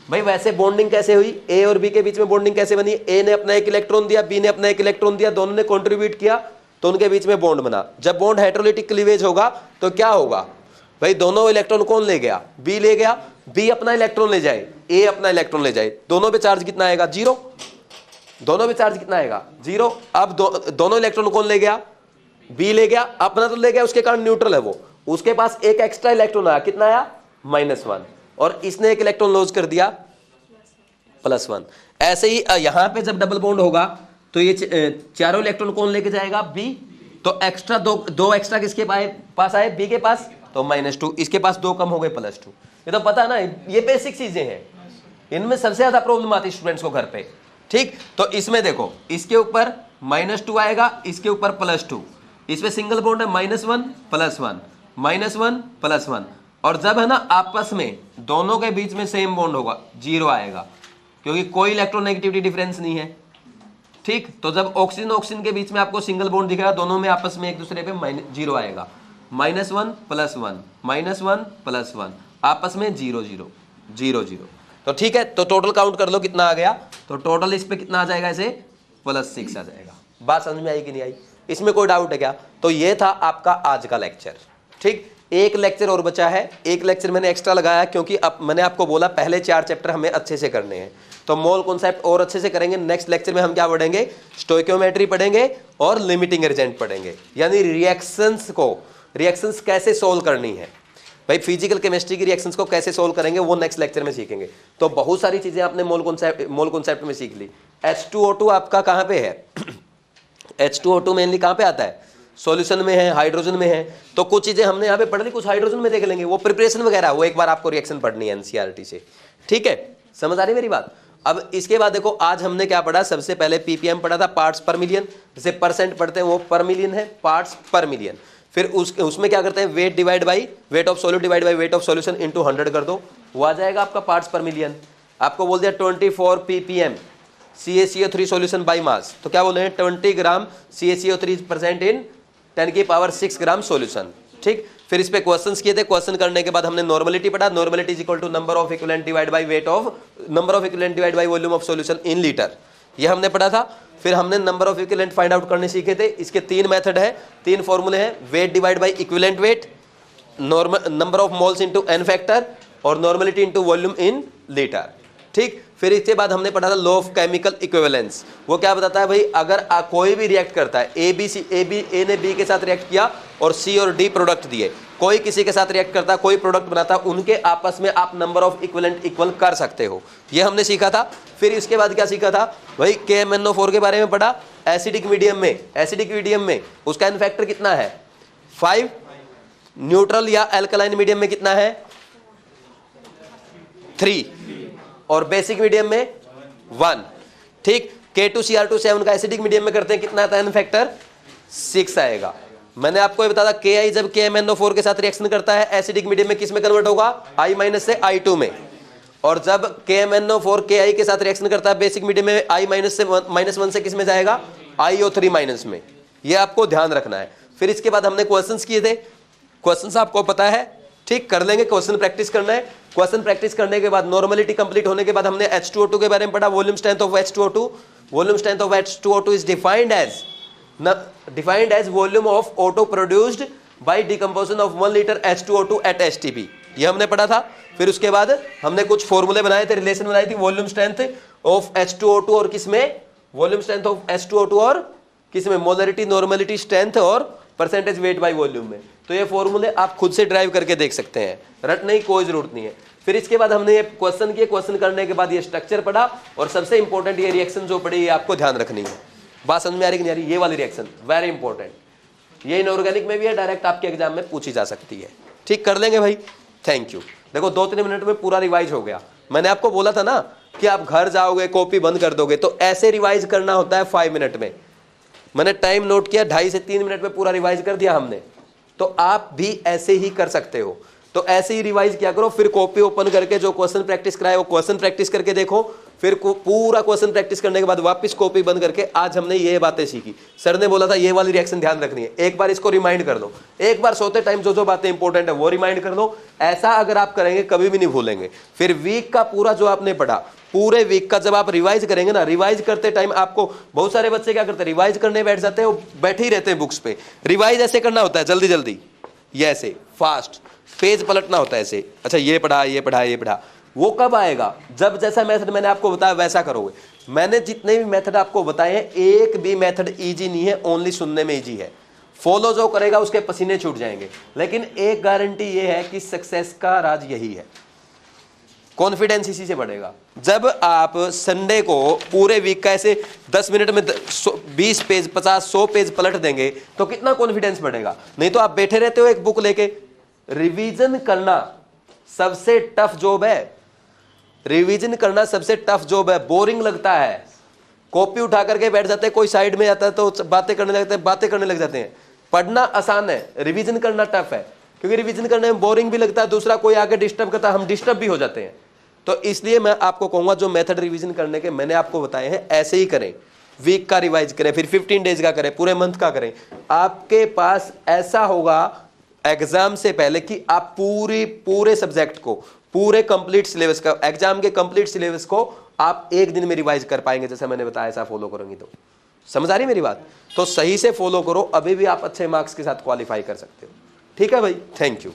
भाई। वैसे बॉन्डिंग कैसे हुई, A और B के बीच में बॉन्डिंग कैसे बनी, A ने अपना एक इलेक्ट्रॉन दिया, B ने अपना एक इलेक्ट्रॉन दिया, दोनों ने कॉन्ट्रीब्यूट किया, तो उनके बीच में बॉन्ड बना। जब बॉन्ड हाइड्रोलिटिक क्लीवेज होगा तो क्या होगा भाई, दोनों इलेक्ट्रॉन कौन ले गया, B ले गया, B अपना इलेक्ट्रॉन ले जाए, A अपना इलेक्ट्रॉन ले जाए, दोनों पे चार्ज कितना आएगा, 0, दोनों पे चार्ज कितना आएगा, 0। अब दोनों इलेक्ट्रॉन कौन ले गया, B ले गया, अपना तो ले गया, उसके कारण न्यूट्रल है वो, उसके पास एक एक्स्ट्रा इलेक्ट्रॉन आया, कितना आया, -1, और इसने एक इलेक्ट्रॉन लॉस कर दिया, +1। ऐसे ही यहां पे जब डबल बॉन्ड होगा तो ये चारों इलेक्ट्रॉन कौन लेके जाएगा, B, तो एक्स्ट्रा दो एक्स्ट्रा किसके पास आए, B के पास, तो -2, इसके पास 2 कम हो गए, +2। ये तो पता है ना, ये बेसिक चीजें हैं, इनमें सबसे ज्यादा प्रॉब्लम आती है स्टूडेंट्स को घर पे, ठीक। तो इसमें देखो, इसके ऊपर -2 आएगा, इसके ऊपर +2, इसमें सिंगल बॉन्ड है, -1 +1 -1 +1, और जब है ना आपस में दोनों के बीच में सेम बॉन्ड होगा, 0 आएगा, क्योंकि कोई इलेक्ट्रोनेगेटिविटी डिफरेंस नहीं है, ठीक। तो जब ऑक्सीजन ऑक्सीजन के बीच में आपको सिंगल बॉन्ड दिखेगा, दोनों में आपस में एक दूसरे पे 0 आएगा, -1 +1 -1 +1, आपस में 0 0 0 0। तो ठीक है, तो टोटल काउंट कर लो कितना आ गया, तो टोटल इस पे कितना आ जाएगा, ऐसे +6 आ जाएगा। बात समझ में आई कि नहीं आई, इसमें कोई डाउट है क्या? तो ये था आपका आज का लेक्चर, ठीक। एक लेक्चर और बचा है, एक लेक्चर मैंने एक्स्ट्रा लगाया क्योंकि अब मैंने आपको बोला पहले 4 चैप्टर हमें अच्छे से करने हैं, तो मोल कॉन्सेप्ट और अच्छे से करेंगे। नेक्स्ट लेक्चर में हम क्या पढ़ेंगे, स्टोइकियोमेट्री पढ़ेंगे और लिमिटिंग एजेंट पढ़ेंगे, यानी रिएक्शंस कैसे सोल्व करनी है। भाई फिजिकल केमिस्ट्री की रिएक्शंस को कैसे सोल्व करेंगे वो नेक्स्ट लेक्चर में सीखेंगे। तो बहुत सारी चीजें आपने मोल कॉन्सेप्ट में सीख ली। H2O2 आपका कहाँ पे है? H2O2 मेनली कहाँ पे आता है? सॉल्यूशन में है, हाइड्रोजन में है। तो कुछ चीजें हमने यहाँ पे पढ़ ली, कुछ हाइड्रोजन में देख लेंगे, वो प्रिपरेशन वगैरह वो एक बार आपको रिएक्शन पढ़नी है एनसीईआरटी से, ठीक है? समझ आ रही मेरी बात? अब इसके बाद देखो आज हमने क्या पढ़ा, सबसे पहले पीपीएम पढ़ा था, पार्ट्स पर मिलियन, जैसे परसेंट पढ़ते हैं वो पर मिलियन है, पार्ट्स पर मिलियन। फिर उसमें क्या करते हैं, weight divide by weight of solute divide by weight of solution into 100 कर दो, वो आ जाएगा आपका पार्ट्स पर मिलियन। आपको बोल दिया 24 ppm CaCO3 solution by mass, तो क्या बोल रहे हैं 20 ग्राम CaCO3 present in 10⁻⁶ gram solution, ठीक। फिर इस पे क्वेश्चंस किए थे, क्वेश्चन करने के बाद हमने नॉर्मलिटी पढ़ा, normality is equal to number of equivalent divide by weight of number of equivalent divide by volume of solution in litre, ये हमने पढ़ा था। फिर हमने number of equivalent find out करने सीखे थे, इसके 3 मेथड है, 3 फॉर्मूले हैं, weight divide by equivalent weight, normal number of moles into N factor और normality into volume in litre, ठीक। फिर इसके बाद हमने पढ़ा था लॉ ऑफ केमिकल इक्विवेलेंस, वो क्या बताता है भाई, अगर कोई भी रिएक्ट करता है, ए ने बी के साथ रिएक्ट किया और सी और डी प्रोडक्ट दिए, कोई किसी के साथ रिएक्ट करता है, कोई प्रोडक्ट बनाता है, उनके आपस में आप नंबर ऑफ इक्विवेलेंट इक्वल कर सकते हो, ये हमने सीखा था। फिर इसके बाद क्या सीखा था भाई, KMnO4 के बारे में पढ़ा, एसिडिक मीडियम में उसका एन फैक्टर कितना है 5, न्यूट्रल या एल्कलाइन मीडियम में कितना है 3 और बेसिक मीडियम में 1, ठीक। K2Cr2 का एसिडिक मीडियम में करते हैं, कितना आता है एन फैक्टर 6 आएगा। मैंने आपको ये बताया था Ki जब KMnO4 के साथ रिएक्शन करता है एसिडिक मीडियम में किस में कन्वर्ट होगा, I- से I2 में, और जब KMnO4 Ki के साथ रिएक्शन करता है बेसिक मीडियम में I- से -1 से किस में जाएगा, IO3- में, ये आपको ध्यान रखना है। फिर इसके बाद हमने क्वेश्चंस किए थे, क्वेश्चंस आपको पता है, ठीक, कर लेंगे, क्वेश्चन प्रैक्टिस करना है। क्वेश्चन प्रैक्टिस करने के बाद नॉर्मलिटी कंप्लीट होने के बाद हमने H2O2 के बारे में पढ़ा, volume strength of H2O2 is defined as volume of auto produced by decomposition of 1 litre H2O2 at STP, ये हमने पढ़ा था। फिर उसके बाद हमने कुछ फॉर्मूले बनाए थे, रिलेशन बनाई थी, वॉल्यूम स्ट्रेंथ ऑफ H2O2 और किसमें, वॉल्यूम स्ट्रेंथ ऑफ H2O2 और किसमें, मोलरिटी, नॉर्मलिटी, स्ट्रेंथ और परसेंटेज वेट बाय वॉल्यूम में। तो ये फॉर्मूले आप खुद से ड्राइव करके देख सकते हैं, रटने की कोई जरूरत नहीं है। फिर इसके बाद हमने ये क्वेश्चन किए, क्वेश्चन करने के बाद ये स्ट्रक्चर पढ़ा, और सबसे इंपॉर्टेंट ये रिएक्शन जो पढ़ी ये आपको ध्यान रखनी है। बात समझ में आ रही कि नहीं आ रही, ये वाली रिएक्शन वेरी इंपॉर्टेंट, ये इनऑर्गेनिक में भी है, डायरेक्ट आपके एग्जाम में पूछी जा सकती है, ठीक। कर लेंगे भाई, थैंक यू। देखो 2-3 मिनट में पूरा रिवाइज हो गया। मैंने आपको बोला था ना कि आप घर जाओगे कॉपी बंद कर दोगे, तो ऐसे रिवाइज करना होता है 5 मिनट में। मैंने टाइम नोट किया, 2.5 से 3 मिनट में पूरा रिवाइज कर दिया हमने, तो आप भी ऐसे ही कर सकते हो। तो ऐसे ही रिवाइज किया करो, फिर कॉपी ओपन करके जो क्वेश्चन प्रैक्टिस कराए वो क्वेश्चन प्रैक्टिस करके देखो, फिर पूरा क्वेश्चन प्रैक्टिस करने के बाद वापस कॉपी बंद करके, आज हमने ये बातें सीखी, सर ने बोला था ये वाली रिएक्शन ध्यान रखनी है, एक बार इसको रिमाइंड कर दो, एक बार सोते टाइम जो जो बातें इंपॉर्टेंट है वो रिमाइंड कर दो। ऐसा अगर आप करेंगे कभी भी नहीं भूलेंगे। फिर वीक का पूरा जो आपने पढ़ा, पूरे वीक का जब आप रिवाइज करेंगे ना, रिवाइज करते टाइम आपको, बहुत सारे बच्चे क्या करते हैं, रिवाइज करने बैठ जाते हैं, वो बैठे ही रहते हैं बुक्स पे। रिवाइज ऐसे करना होता है, जल्दी जल्दी, ये ऐसे फास्ट पेज पलटना होता है ऐसे, अच्छा ये पढ़ा, वो कब आएगा, जब जैसा मेथड मैंने आपको बताया वैसा करोगे। मैंने जितने भी मेथड आपको बताए हैं, एक भी मेथड इजी नहीं है, ओनली सुनने में इजी है, फॉलो जो करेगा उसके पसीने छूट जाएंगे। लेकिन एक गारंटी ये है कि सक्सेस का राज यही है, कॉन्फिडेंस इसी से बढ़ेगा। जब आप संडे को पूरे वीक का ऐसे 10 मिनट में 20 पेज 50-100 पेज पलट देंगे तो कितना कॉन्फिडेंस बढ़ेगा। नहीं तो आप बैठे रहते हो एक बुक लेके। रिवीजन करना सबसे टफ जॉब है, रिवीजन करना सबसे टफ जॉब है, बोरिंग लगता है। कॉपी उठा करके बैठ जाते हैं, कोई साइड में आता है तो बातें करने लग जाते हैं। पढ़ना आसान है, रिवीजन करना टफ है, क्योंकि रिवीजन करने में बोरिंग भी लगता है, दूसरा कोई आगे डिस्टर्ब करता है, हम डिस्टर्ब भी हो जाते हैं। तो इसलिए मैं आपको कहूंगा जो मेथड रिवीजन करने के मैंने आपको बताए हैं ऐसे ही करें, वीक का रिवाइज करें, फिर 15 डेज का करें, पूरे मंथ का करें। आपके पास ऐसा होगा एग्जाम से पहले कि आप पूरे सब्जेक्ट को, पूरे कंप्लीट सिलेबस का, एग्जाम के कंप्लीट सिलेबस को आप एक दिन में रिवाइज कर पाएंगे। जैसे मैंने बताया ऐसा फॉलो करेंगे तो समझ आ रही मेरी बात। तो सही से फॉलो करो, अभी भी आप अच्छे मार्क्स के साथ क्वालिफाई कर सकते हो। ठीक है भाई, थैंक यू।